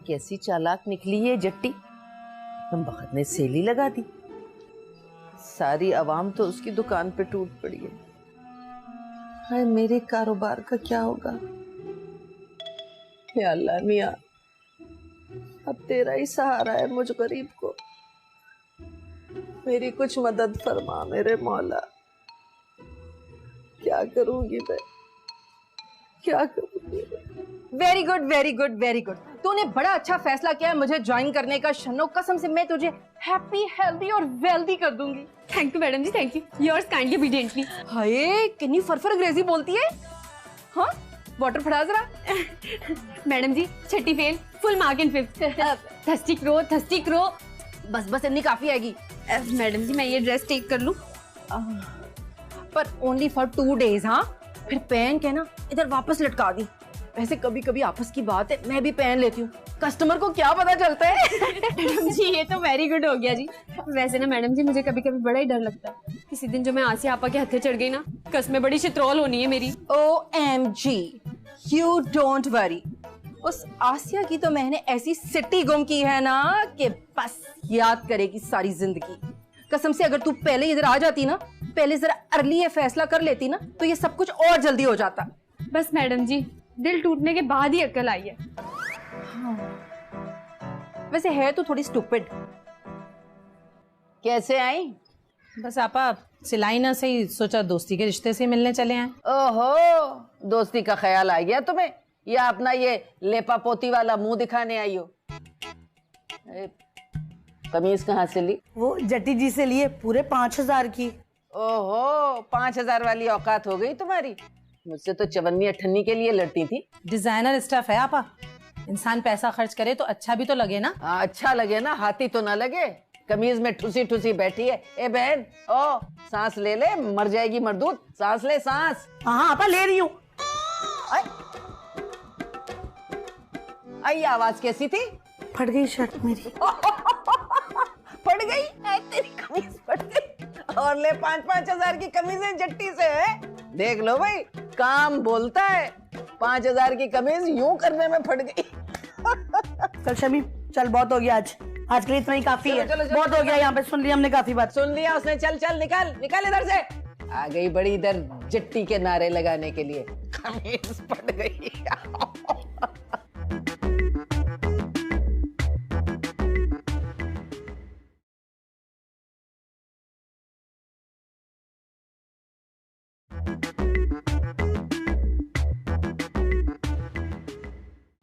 कैसी चालाक निकली है जट्टी, हम बखत ने सेली लगा दी। सारी आवाम तो उसकी दुकान पे टूट पड़ी है। हाय मेरे कारोबार का क्या होगा? या अल्लाह मियां, अब तेरा ही सहारा है मुझ गरीब को, मेरी कुछ मदद फरमा मेरे मौला। क्या करूंगी मैं, क्या करूंगी मैं? वेरी गुड, तूने बड़ा अच्छा फैसला किया है मुझे ज्वाइन करने का। शन्नो कसम से मैं तुझे हैप्पी, हेल्दी और वेल्दी कर दूंगी। Thank you madam ji, thank you. Yours kindly obediently. हाय कितनी फरफर अंग्रेजी बोलती है। हाँ वाटर फड़ा जरा। Madam ji Chhathi fail, full mark in 5th। Thirsty crow. बस इतनी काफी आएगी। मैडम जी मैं ये ड्रेस टेक कर लूं? पर ओनली फॉर 2 days। हाँ फिर पहन के ना इधर वापस लटका दी। वैसे कभी कभी आपस की बात है, मैं भी पहन लेती हूँ, कस्टमर को क्या पता चलता है। मैडम जी ये तो वेरी गुड हो गया जी। वैसे ना मैडम जी मुझे कभी कभी बड़ा ही डर लगता है, किसी दिन जो मैं आसिया आपा के हत्थे चढ़ गई ना, कसमें बड़ी शित्रोल होनी है मेरी। OMG, you don't worry। उस आसिया की तो मैंने ऐसी सिटी गुम की है ना कि बस याद करेगी सारी जिंदगी। कसम से अगर तू पहले इधर आ जाती ना, पहले जरा अर्ली ये फैसला कर लेती ना, तो ये सब कुछ और जल्दी हो जाता। बस मैडम जी दिल टूटने के बाद ही अक्ल आई है। वैसे है तो थोड़ी स्टूपिड। कैसे आई? बस आपा सिलाई ना सही, सोचा दोस्ती के रिश्ते से मिलने चले आए। ओहो, दोस्ती का ख्याल आ गया तुम्हें, या अपना ये लेपा पोती वाला मुंह दिखाने आई हो? कमीज कहाँ से ली? वो जट्टी जी से लिए, पूरे 5,000 की। ओहो, 5,000 वाली औकात हो गई तुम्हारी। मुझसे तो 54-58 के लिए लड़ती थी। डिजाइनर स्टफ है आपा, इंसान पैसा खर्च करे तो अच्छा भी तो लगे ना। अच्छा लगे ना, हाथी तो ना लगे। कमीज में ठुसी ठुसी बैठी है। ए बहन, ओ सांस ले ले, मर जाएगी मरदूत, सांस ले सांस। हाँ आपा ले रही हूँ। आई आवाज कैसी थी? फट गई शर्ट मेरी। फट गई? तेरी कमीज फट गई और ले 5-5 हजार की कमीजें जट्टी से है। देख लो भाई, काम बोलता है। 5,000 की कमीज यूं करने में फट गई। चल शमी, चल बहुत हो गया आज के लिए इतना ही काफी है। बहुत हो गया, यहाँ पे सुन लिया हमने काफी बात। सुन लिया उसने। चल निकाल इधर से। आ गई बड़ी इधर जट्टी के नारे लगाने के लिए। कमीज फट गई।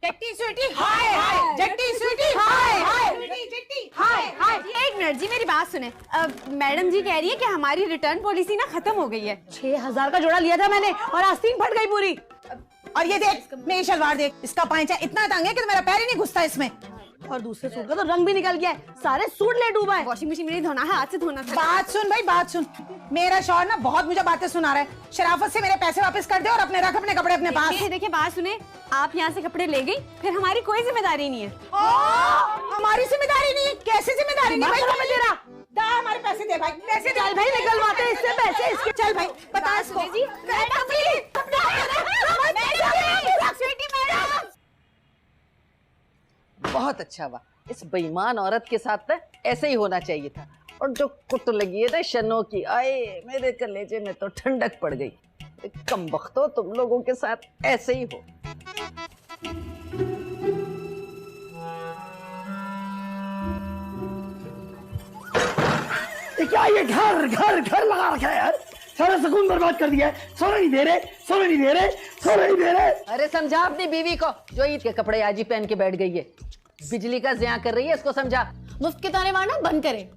जट्टी स्वीटी हाय हाय, जट्टी स्वीटी हाय हाय, जट्टी हाय हाय। एक मिनट जी मेरी बात सुने। मैडम जी कह रही है कि हमारी रिटर्न पॉलिसी ना खत्म हो गई है। 6,000 का जोड़ा लिया था मैंने और आस्तीन फट गई पूरी। और ये देख मेरी शलवार देख, इसका पांचा इतना तंग है कि मेरा पैर ही नहीं घुसता इसमें। और दूसरे सूट का तो रंग भी निकल गया है, सारे सूट ले डूबा है। वॉशिंग मशीन में नहीं धोना है, हाथ से धोना था। बात सुन भाई, बात सुन। मेरा शौहर ना बहुत मुझे बातें सुना रहा है। शराफत से मेरे पैसे वापस कर दे और अपने रख अपने कपड़े अपने पास। देखिए बात सुने, आप यहाँ से कपड़े ले गई, फिर हमारी कोई जिम्मेदारी नहीं है। हमारी जिम्मेदारी नहीं है? कैसे जिम्मेदारी नहीं भाई तेरा? दा हमारे पैसे दे भाई, पैसे चल भाई निकलवाते हैं इससे पैसे इसके। चल भाई बता इसको। बहुत अच्छा हुआ। इस बेईमान औरत के साथ ना ऐसे ही होना चाहिए था। और जो कुट लगी है ना शनों की, आए मेरे कलेजे में तो ठंडक पड़ गई। कम बख्तो, तुम लोगों के साथ ऐसे ही हो। ये क्या, ये घर घर घर लगा रखा है यार, सारा सुकून बर्बाद कर दिया है। सोने नहीं दे रहे, सोने नहीं दे रहे, सोने नहीं दे रहे। अरे समझा अपनी बीवी को, जो ईद के कपड़े आज ही पहन के बैठ गई है, बिजली का ज़िया कर रही है, इसको समझा। मुफ्त के ताने मारना बंद करें।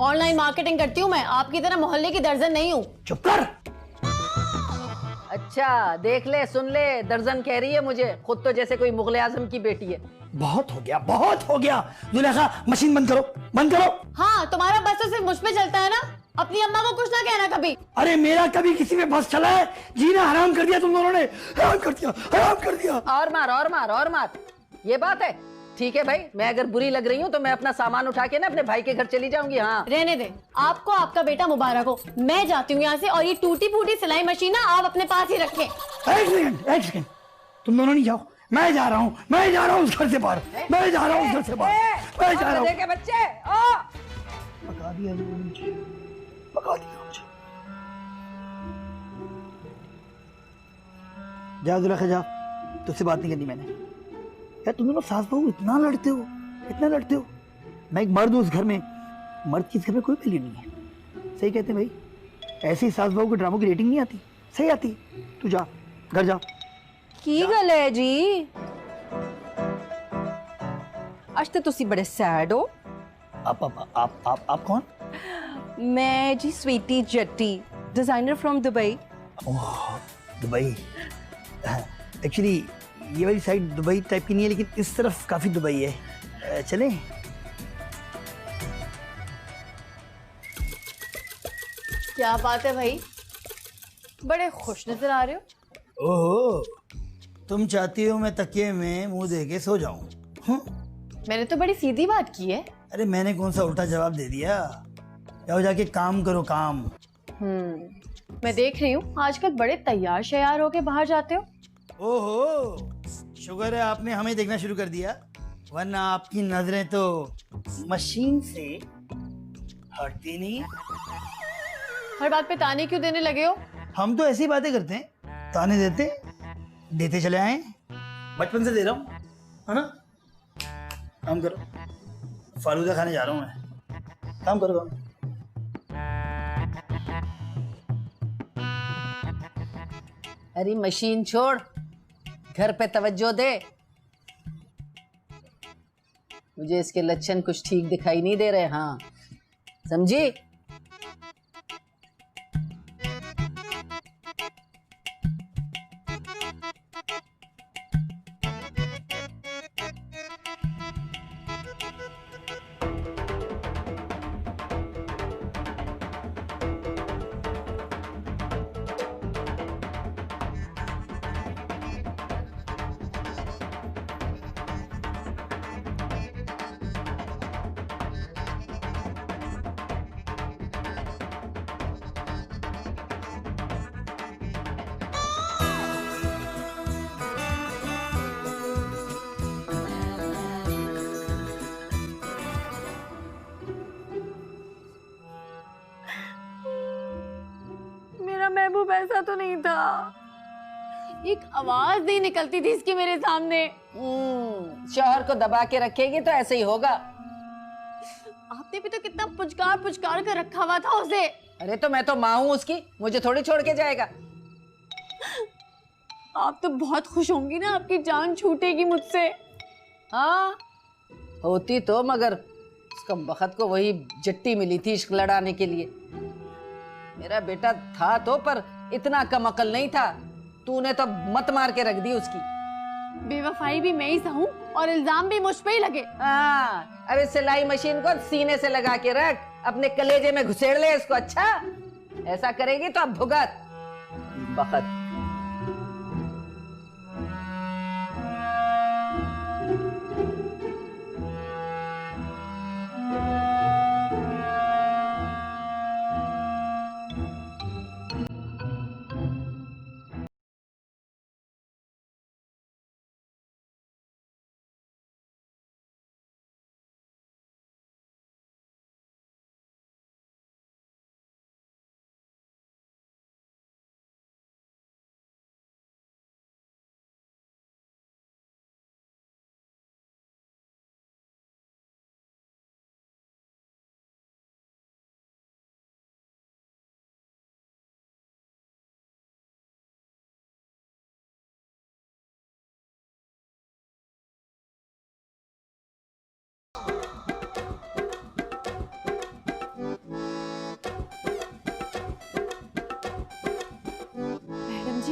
ऑनलाइन मार्केटिंग करती हूँ मैं, आपकी तरह मोहल्ले की दर्जन नहीं हूँ। चुप कर। अच्छा देख ले, सुन ले, दर्जन कह रही है मुझे, खुद तो जैसे कोई मुगले आजम की बेटी है। बहुत हो गया, बहुत हो गया। जुलेखा मशीन बंद करो, बंद करो। हाँ, तुम्हारा बस तो सिर्फ मुझ पे चलता है ना। अपनी अम्मा को कुछ ना कहना कभी। अरे मेरा कभी किसी पे बस चला है? जीना हराम कर दिया तुम दोनों ने, हराम कर दिया, हराम कर दिया। और मार और मार और मार, ये बात है। ठीक है भाई, मैं अगर बुरी लग रही हूँ तो मैं अपना सामान उठा के ना अपने भाई के घर चली जाऊंगी। हाँ रहने दे, आपको आपका बेटा मुबारक हो। मैं जाती हूँ यहाँ से, और ये टूटी फूटी सिलाई मशीन ना आप अपने पास ही रखें। एक सेकंड, एक सेकंड, तुम दोनों नहीं जाओ, मैं जा रहा हूँ, मैं जा रहा हूँ उस घर से बाहर, मैं जा रहा हूँ उस घर से बाहर, मैं जा रहा हूँ। देखे बच्चे, ओ पका दिया मुझे, पका दिया मुझे। जा जुलेखा जा, तुझसे बात नहीं करनी मैंने। यार तुम दोनों सास बहू इतना लड़ते हो, इतना लड़ते हो। मैं एक मर्द हूँ उस घर में, मर्द की इस घर में कोई वैल्यू नहीं है। सही कहते हैं भाई, ऐसी सास बहू के ड्रामों की रेटिंग नहीं आती, सही आती। तू जा, घर जा। की गल है जी? आज तो तुसी बड़े सैड हो। आप कौन? मैं जी Sweety Jatti, designer from Dubai. Oh Dubai. Actually ये वाली साइड दुबई टाइप की नहीं है, लेकिन इस तरफ काफी दुबई है। चलें? क्या बात है भाई, बड़े खुश नजर आ रहे हो। ओहो, तुम चाहती हो मैं तकिए में मुंह दे के सो जाऊं? मैंने तो बड़ी सीधी बात की है। अरे मैंने कौन सा उल्टा जवाब दे दिया? जाओ जाके काम करो, काम। मैं देख रही हूँ आजकल बड़े तैयार शयार होके बाहर जाते हो। ओहो, शुगर है आपने हमें देखना शुरू कर दिया, वरना आपकी नजरें तो मशीन से हटती नहीं। हर बात पे ताने क्यों देने लगे हो? हम तो ऐसी बातें करते हैं, ताने देते चले आए, बचपन से दे रहा हूँ, है ना? काम करो, फालूदा खाने जा रहा हूँ मैं, काम करो काम। अरे मशीन छोड़, घर पे तवज्जो दे। मुझे इसके लक्षण कुछ ठीक दिखाई नहीं दे रहे। हाँ समझी? मेरा महबूब ऐसा तो नहीं था। एक आवाज नहीं निकलती थी इसकी मेरे सामने। शौहर को दबा के रखेगी तो ऐसे ही होगा। आपने भी तो कितना पुचकार पुचकार कर रखा हुआ था उसे। अरे तो मैं तो माँ हूँ उसकी, मुझे थोड़ी छोड़ के जाएगा। आप तो बहुत खुश होंगी ना, आपकी जान छूटेगी मुझसे। हाँ होती तो, मगर उसका बखत को वही जट्टी मिली थी इश्क लड़ाने के लिए। मेरा बेटा था तो, पर इतना कम अकल नहीं था। तूने तो मत मार के रख दी उसकी। बेवफाई भी मैं ही सहूं और इल्जाम भी मुझ पे ही लगे। हाँ, अब इस सिलाई मशीन को सीने से लगा के रख, अपने कलेजे में घुसेड़ ले इसको। अच्छा ऐसा करेगी तो अब भुगत बखत।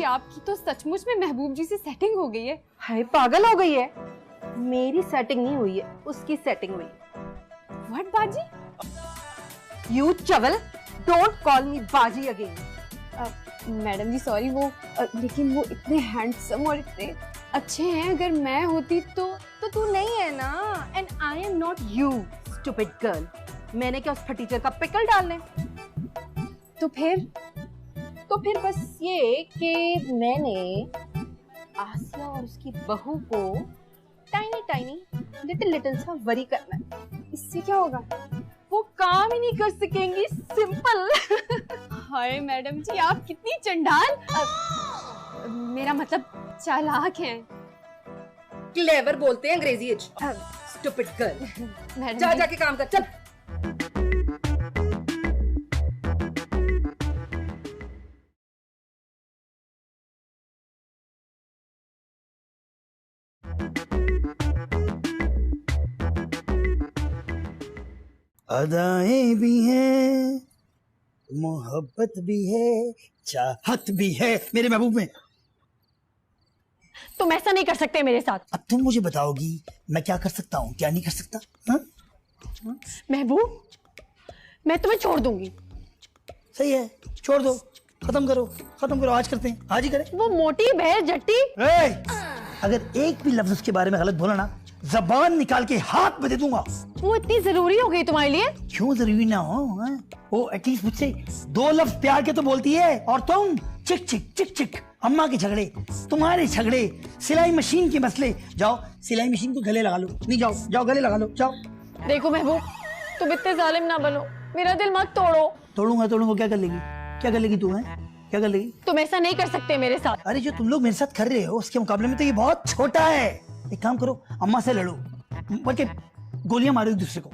आपकी तो सचमुच में महबूब जी से सेटिंग हो गई है। हाय पागल हो गई है। मेरी सेटिंग नहीं हुई है, उसकी सेटिंग हुई है। व्हाट बाजी? यू चवल, डोंट कॉल मी बाजी अगेन। मैडम जी सॉरी, वो लेकिन वो इतने हैंडसम और इतने अच्छे हैं, अगर मैं होती तो तू नहीं है ना, and I am not you stupid girl. मैंने क्या उस फटीचर का पिकल डालने? तो फिर बस ये कि मैंने आसिया और उसकी बहू को टाइनी लिटिल सा वरी करना है। इससे क्या होगा? वो काम ही नहीं कर सकेंगी, सिंपल। हाय मैडम जी, आप कितनी चंडाल, मेरा मतलब चालाक हैं। क्लेवर बोलते हैं अंग्रेजी। स्टूपिड गर्ल, जा जाके काम कर, चल। अदाएं भी हैं, मोहब्बत भी है, चाहत भी है मेरे महबूब में। तुम ऐसा नहीं कर सकते मेरे साथ। अब तुम मुझे बताओगी मैं क्या कर सकता हूँ, क्या नहीं कर सकता? हाँ? महबूब, मैं तुम्हें छोड़ दूंगी। सही है, छोड़ दो, खत्म करो, आज करते हैं, आज ही करें। वो मोटी भैंस जट्टी। अगर एक भी लफ्ज उसके बारे में गलत बोला ना, जबान निकाल के हाथ में दे दूंगा। वो इतनी जरूरी हो गई तुम्हारे लिए? क्यों जरूरी ना हो? वो एटलीस्ट मुझसे 2 लफ्ज प्यार के तो बोलती है, और तुम चिक चिक अम्मा के झगड़े, तुम्हारे झगड़े, सिलाई मशीन के मसले। जाओ सिलाई मशीन को गले लगा लो। नहीं, जाओ गले लगा लो, जाओ। देखो महबूब, तुम इतने जालिम ना बनो, मेरा दिल मत तोड़ो। तोड़ूंगा, क्या कर लेगी तू? है क्या कर लेगी? तुम ऐसा नहीं कर सकते मेरे साथ। अरे जो तुम लोग मेरे साथ कर रहे हो उसके मुकाबले में तो ये बहुत छोटा है। एक काम करो, अम्मा से लड़ो, बल्कि गोलियां मारो एक दूसरे को,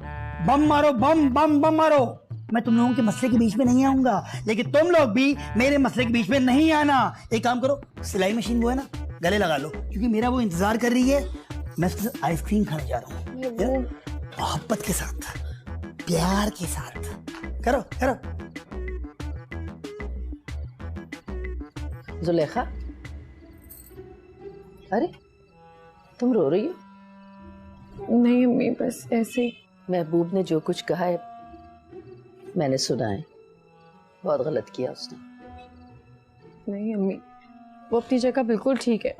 बम मारो, बम मारो। मैं तुम लोगों के मसले के बीच में नहीं आऊंगा, लेकिन तुम लोग भी मेरे मसले के बीच में नहीं आना। एक काम करो, सिलाई मशीन वो है ना, गले लगा लो, क्योंकि मेरा वो इंतजार कर रही है। मैं उसके साथ आइसक्रीम खाने जा रहा हूँ, मोहब्बत के साथ, प्यार के साथ। करो। जुलेखा, अरे तुम रो रही हो? नहीं अम्मी, बस ऐसे ही। महबूब ने जो कुछ कहा है मैंने सुना है, बहुत गलत किया उसने। नहीं अम्मी, वो अपनी जगह बिल्कुल ठीक है।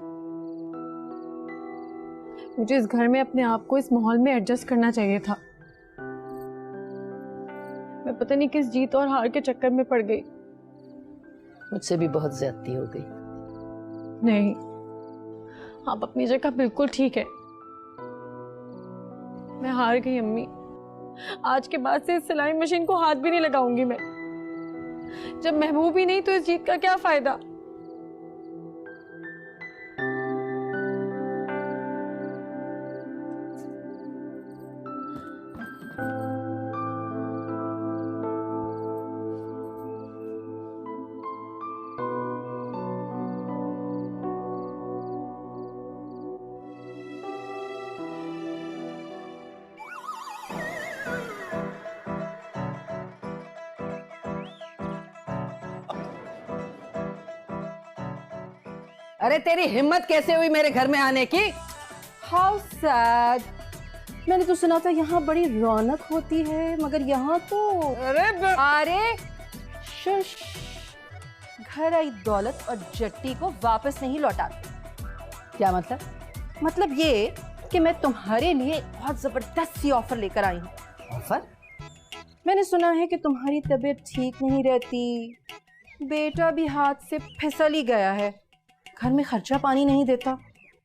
मुझे इस घर में अपने आप को इस माहौल में एडजस्ट करना चाहिए था। मैं पता नहीं किस जीत और हार के चक्कर में पड़ गई। मुझसे भी बहुत ज्यादती हो गई। नहीं, आप अपनी जगह बिल्कुल ठीक है। मैं हार गई अम्मी। आज के बाद से इस सिलाई मशीन को हाथ भी नहीं लगाऊंगी मैं। जब महबूब ही नहीं तो इस जीत का क्या फायदा? अरे तेरी हिम्मत कैसे हुई मेरे घर में आने की? How sad. मैंने तो सुना था यहाँ बड़ी रौनक होती है, मगर यहाँ तो अरे शुश। घर आई दौलत और जट्टी को वापस नहीं लौटाते। क्या मतलब? मतलब ये कि मैं तुम्हारे लिए बहुत जबरदस्त सी ऑफर लेकर आई हूँ। ऑफर? मैंने सुना है कि तुम्हारी तबीयत ठीक नहीं रहती, बेटा भी हाथ से फिसल ही गया है, घर में खर्चा पानी नहीं देता,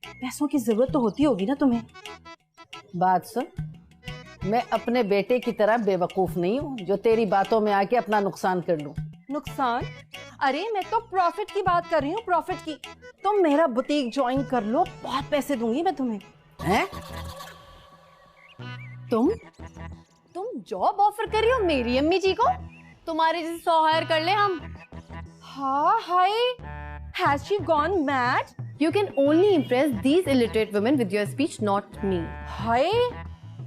पैसों की जरूरत तो होती होगी ना तुम्हें। बात सुन, मैं अपने बेटे की तरह बेवकूफ नहीं हूँ जो तेरी बातों में आके अपना नुकसान कर लूं। नुकसान? अरे मैं तो प्रॉफिट की बात कर रही हूँ, प्रॉफिट की। तुम मेरा बुटीक ज्वाइन कर लो, बहुत पैसे दूंगी मैं तुम्हें। हैं? तुम जॉब ऑफर कर रही हो मेरी अम्मी जी को? तुम्हारे जैसे 100 हायर कर ले हम। हाँ, हाय, has she gone mad? You can only impress these illiterate women with your speech, not me. हाय,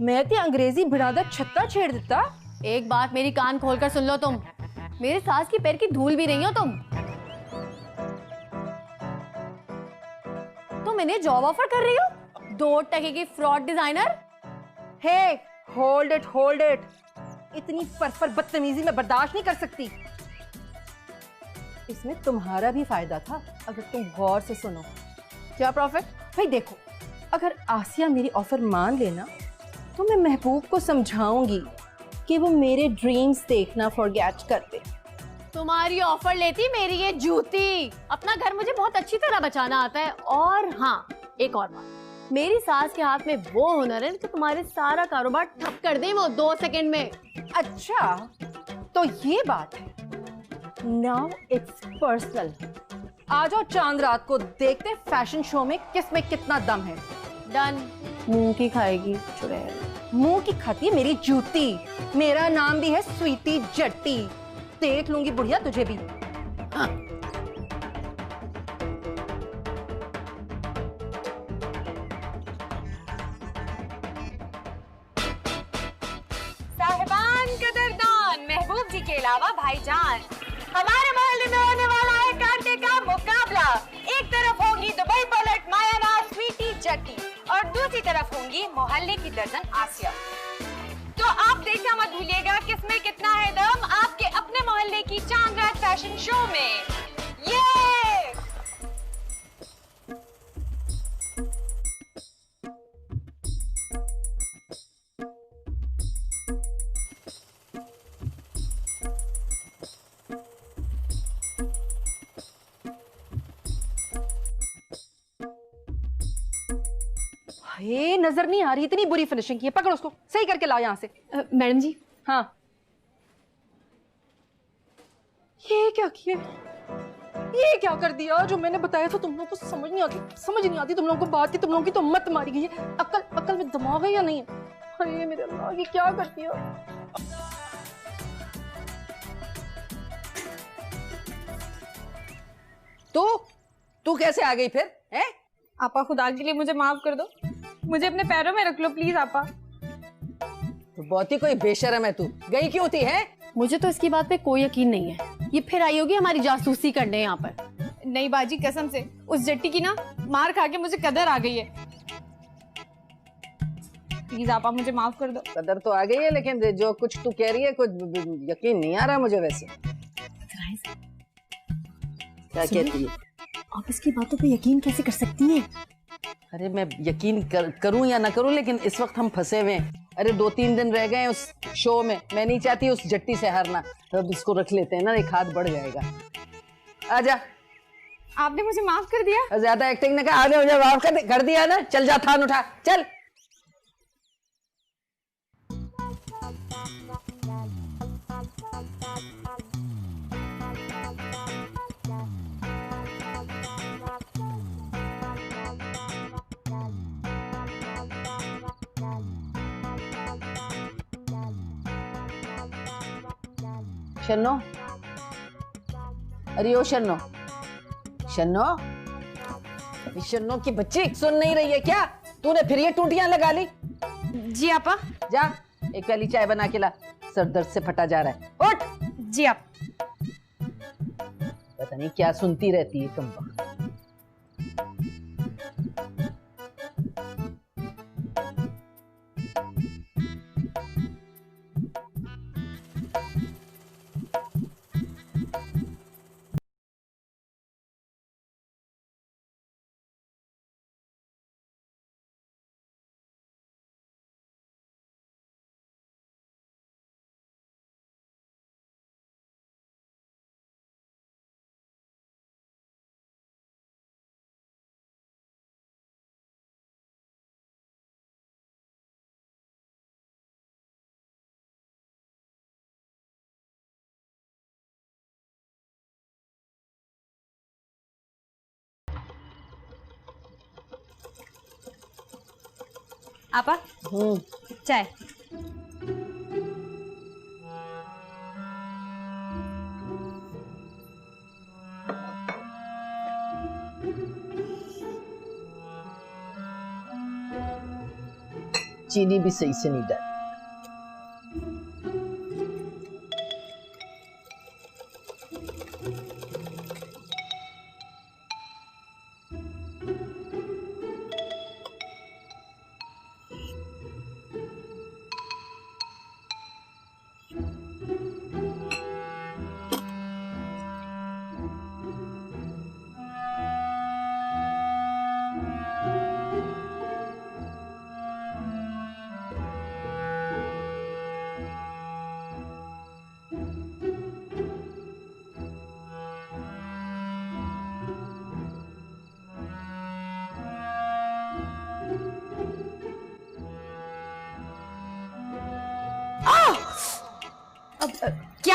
मैं ते अंग्रेजी बिरादा छत्ता छेड़ देता। एक बात मेरी कान खोलकर सुन लो तुम, मेरे सास की पैर की धूल भी नहीं हो तुम। तुम इन्हें जॉब ऑफर कर रही हो? 2 टके की fraud designer. Hey, hold it. इतनी फर बदतमीजी मैं बर्दाश्त नहीं कर सकती। इसमें तुम्हारा भी फायदा था अगर तुम गौर से सुनो। क्या प्रॉफिट? भाई देखो, अगर आसिया मेरी ऑफर मान लेना तो मैं महबूब को समझाऊंगी कि वो मेरे ड्रीम्स देखना फॉरगेट कर दे। तुम्हारी ऑफर लेती मेरी ये जूती। अपना घर मुझे बहुत अच्छी तरह बचाना आता है। और हाँ, एक और बात, मेरी सास के हाथ में वो हुनर है कि तुम्हारे सारा कारोबार ठप कर दे वो 2 सेकंड में। अच्छा, तो ये बात है। Now it's personal. आ जाओ चांद रात को देखते फैशन शो में किस में कितना दम है। डन। मुंह की खाएगी चुड़ैल। मुंह की खाती है मेरी जूती। मेरा नाम भी है स्वीटी जट्टी। देख लूंगी बुढ़िया तुझे भी। हाँ। साहिबान कदरदान, महबूब जी के अलावा भाईजान, हमारे मोहल्ले में होने वाला है कांटे का मुकाबला। एक तरफ होंगी दुबई पलट मायानाज स्वीटी जट्टी और दूसरी तरफ होंगी मोहल्ले की दर्जन आसिया। तो आप देखना मत भूलिएगा किसमें कितना है दम आपके अपने मोहल्ले की चांद रात फैशन शो में। ये हे, नजर नहीं आ रही, इतनी बुरी फिनिशिंग की है। पकड़ उसको, सही करके लाओ यहाँ से। मैडम जी। हाँ, ये क्या किए? ये क्या कर दिया? जो मैंने बताया था तुम लोगों को समझ नहीं आती तुम लोगों को बात की। तुम लोगों की तो मत मारी गई है। अकल में दिमाग है या नहीं है? अरे मेरे अल्लाह, ये क्या कर दिया? तू कैसे आ गई फिर? हैं? आपा, खुदा के लिए मुझे माफ कर दो, मुझे अपने पैरों में रख लो प्लीज आपा। तो बहुत ही कोई बेशर्म है तू। गई क्यों थी? है मुझे तो इसकी बात पे कोई यकीन नहीं है। ये फिर आई होगी हमारी जासूसी करने यहाँ पर। नहीं बाजी, कसम से उस जट्टी की ना मार खा के मुझे कदर आ गई है। प्लीज आपा मुझे माफ कर दो। कदर तो आ गई है, लेकिन जो कुछ तू कह रही है कुछ यकीन नहीं आ रहा मुझे। वैसे क्या कहती है? आप इसकी बातों पे यकीन कैसे कर सकती हैं? अरे मैं यकीन करूं या ना करूं, लेकिन इस वक्त हम फंसे हुए हैं। अरे 2-3 दिन रह गए उस शो में। मैं नहीं चाहती उस जट्टी से हारना। तो अब इसको रख लेते हैं ना, एक हाथ बढ़ जाएगा। आजा। आपने मुझे माफ कर दिया। ज्यादा एक्टिंग ने कहा। आजा, मुझे माफ कर दिया ना। चल जा, थान उठा, चल। शन्नो, अरे ओ शन्नो, शन्नो की बच्ची सुन नहीं रही है क्या? तूने फिर ये टूटियां लगा ली? जी आपा। जा, एक प्याली चाय बना के ला, सर दर्द से फटा जा रहा है। उठ। जी आप। पता नहीं क्या सुनती रहती है तुम। आपा चाय। चीनी भी सही से नहीं डाली।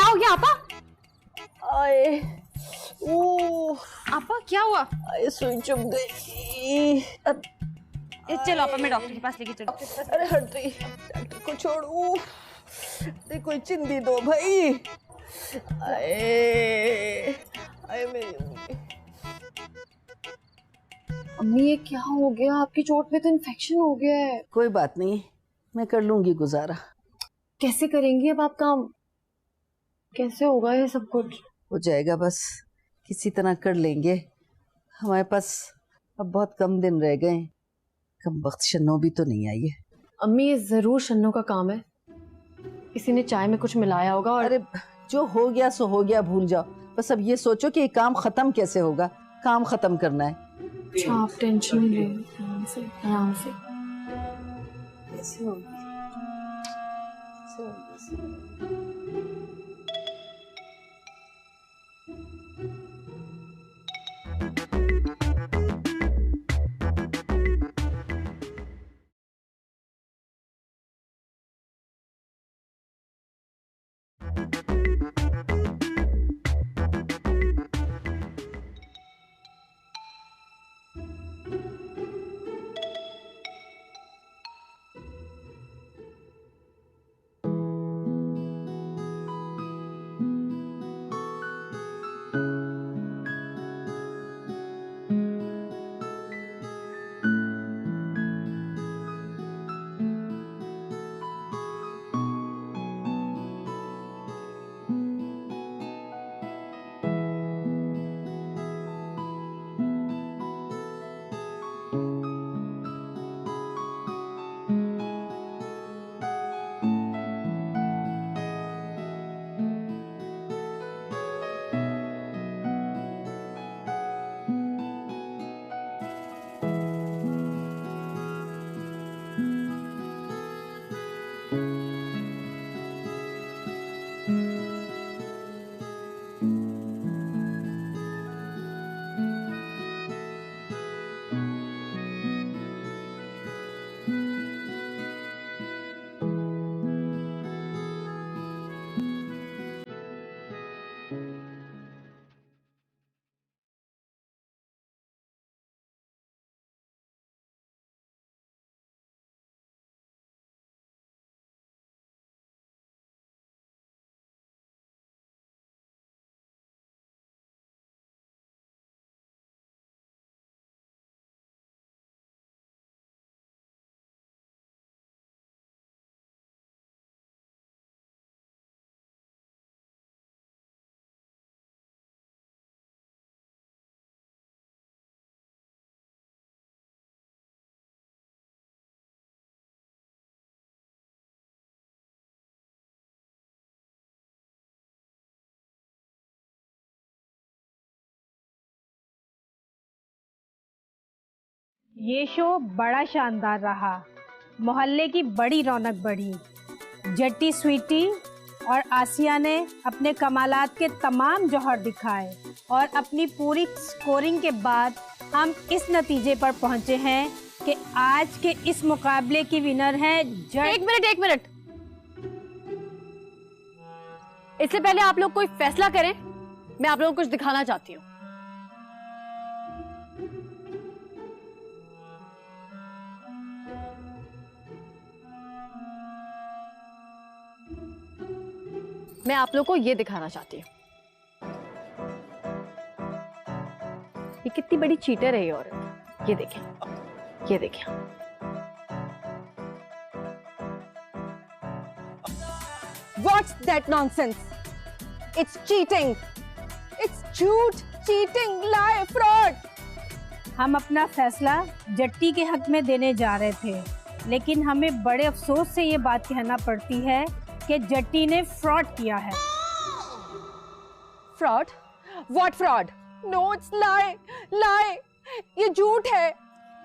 क्या हो गया आपा? आए ओ आपा क्या हुआ? आए सुई चुभ गई। चलो आपा, मैं डॉक्टर के पास लेके चलो। अरे हट रही, डॉक्टर को छोड़ो। अरे कोई चिंदी दो भाई। आए आए मेरी अम्मी ये क्या हो गया? आपकी चोट में तो इन्फेक्शन हो गया है। कोई बात नहीं, मैं कर लूंगी गुजारा। कैसे करेंगी अब आप काम? कैसे होगा ये सब कुछ? हो जाएगा, बस किसी तरह कर लेंगे। हमारे पास अब बहुत कम दिन रह गए। कम वक्त शन्नो भी तो नहीं आई है। अम्मी ये जरूर शन्नो का काम है। किसी ने चाय में कुछ मिलाया होगा और अरे जो हो गया सो हो गया, भूल जाओ। बस अब ये सोचो कि ये काम खत्म कैसे होगा। काम खत्म करना है। अच्छा, आप टेंशन नहीं लें, आराम से। कैसे होगी? कैसे होगी? ये शो बड़ा शानदार रहा। मोहल्ले की बड़ी रौनक बढ़ी। जट्टी स्वीटी और आसिया ने अपने कमालात के तमाम जौहर दिखाए और अपनी पूरी स्कोरिंग के बाद हम इस नतीजे पर पहुंचे हैं कि आज के इस मुकाबले की विनर है एक मिनट। इससे पहले आप लोग कोई फैसला करें, मैं आप लोगों को कुछ दिखाना चाहती हूँ। मैं आप लोग को ये दिखाना चाहती हूँ। ये कितनी बड़ी चीटर है ये औरत। ये देखें, ये देखें। What's that nonsense? It's cheating. It's झूठ, cheating, lie, fraud. हम अपना फैसला जट्टी के हक में देने जा रहे थे, लेकिन हमें बड़े अफसोस से ये बात कहना पड़ती है कि जट्टी ने फ्रॉड किया है। Fraud? What fraud? No, it's lie, lie. ये झूठ है।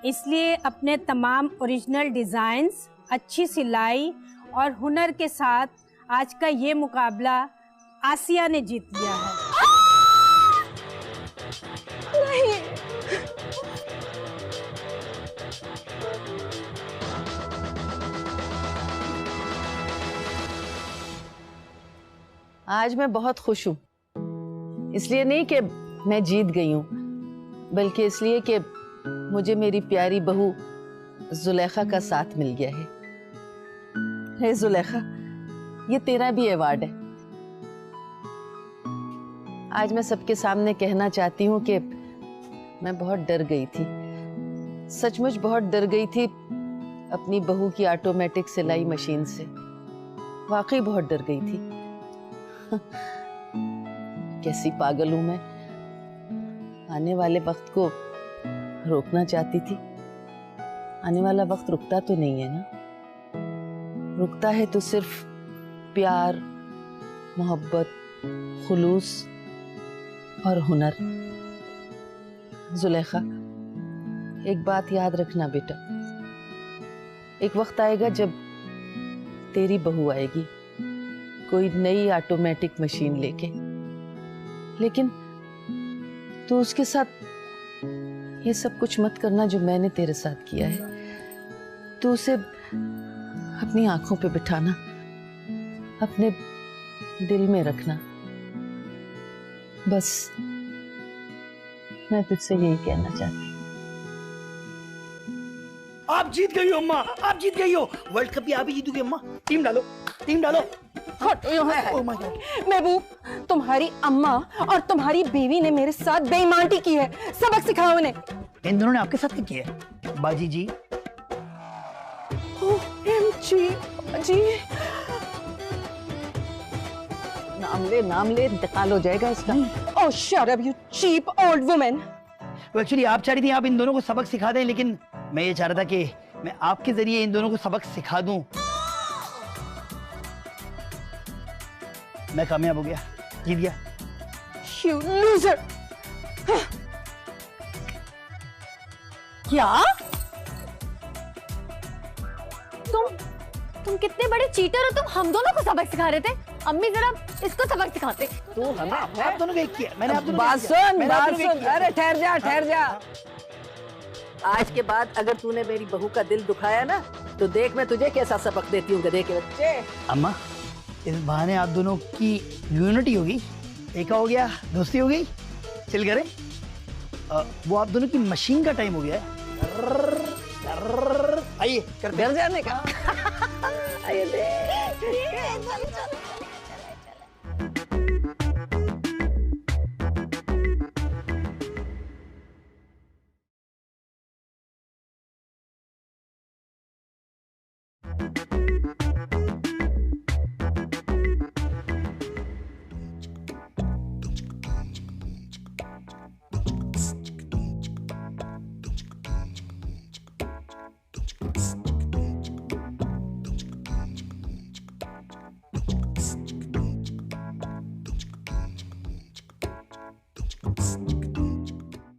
इसलिए अपने तमाम ओरिजिनल डिजाइन्स, अच्छी सिलाई और हुनर के साथ आज का ये मुकाबला आसिया ने जीत लिया है। नहीं। आज मैं बहुत खुश हूँ। इसलिए नहीं कि मैं जीत गई हूँ, बल्कि इसलिए कि मुझे मेरी प्यारी बहू जुलेखा का साथ मिल गया है। हे जुलेखा, ये तेरा भी अवार्ड है। आज मैं सबके सामने कहना चाहती हूँ कि मैं बहुत डर गई थी, सचमुच बहुत डर गई थी अपनी बहू की ऑटोमेटिक सिलाई मशीन से। वाकई बहुत डर गई थी। कैसी पागल हूं मैं। आने वाले वक्त को रोकना चाहती थी। आने वाला वक्त रुकता तो नहीं है ना। रुकता है तो सिर्फ प्यार, मोहब्बत, खुलूस और हुनर। जुलेखा, एक बात याद रखना बेटा, एक वक्त आएगा जब तेरी बहू आएगी कोई नई ऑटोमेटिक मशीन लेके, लेकिन तू उसके साथ ये सब कुछ मत करना जो मैंने तेरे साथ किया है। तू उसे अपनी आंखों पे बिठाना, अपने दिल में रखना। बस मैं तुझसे यही कहना चाहती हूँ। आप जीत गई हो अम्मा, आप जीत गई हो। वर्ल्ड कप भी आप ही जीतोगे अम्मा। टीम डालो, टीम डालो। हटो यहाँ से। Oh my God। महबूब, तुम्हारी अम्मा और तुम्हारी बीवी ने मेरे साथ बेईमानी की है। सबक सिखाओ उन्हें। इन दोनों ने आपके साथ क्या किया है बाजी जी? OMG, जी नाम ले इंतकाल हो जाएगा इसका। Oh shut up you cheap old woman। Actually आप चाह रही थी आप इन दोनों को सबक सिखा दें, लेकिन मैं ये चाह रहा था कि मैं आपके जरिए इन दोनों को सबक सिखा दूं। मैं कामयाब हो गया, जीत गया। You loser। क्या? तुम कितने बड़े चीटर हो। तुम हम दोनों को सबक सिखा रहे थे। अम्मी जरा इसको सबक सिखाते। तो हमें आप दोनों को एक किया, मैंने आप दोनों को बात एक किया। सुन, मैंने आप बात दोनों को एक सुन। किया। अरे ठहर जा। आज के बाद अगर तूने मेरी बहू का दिल दुखाया ना, तो देख मैं तुझे कैसा सबक देती हूँ गधे के बच्चे। अम्मा, इस बहाने आप दोनों की यूनिटी होगी, एका हो गया, दोस्ती हो गई। चिल करें। वो आप दोनों की मशीन का टाइम हो गया है। आइए करते घर जाने का। आइए दे।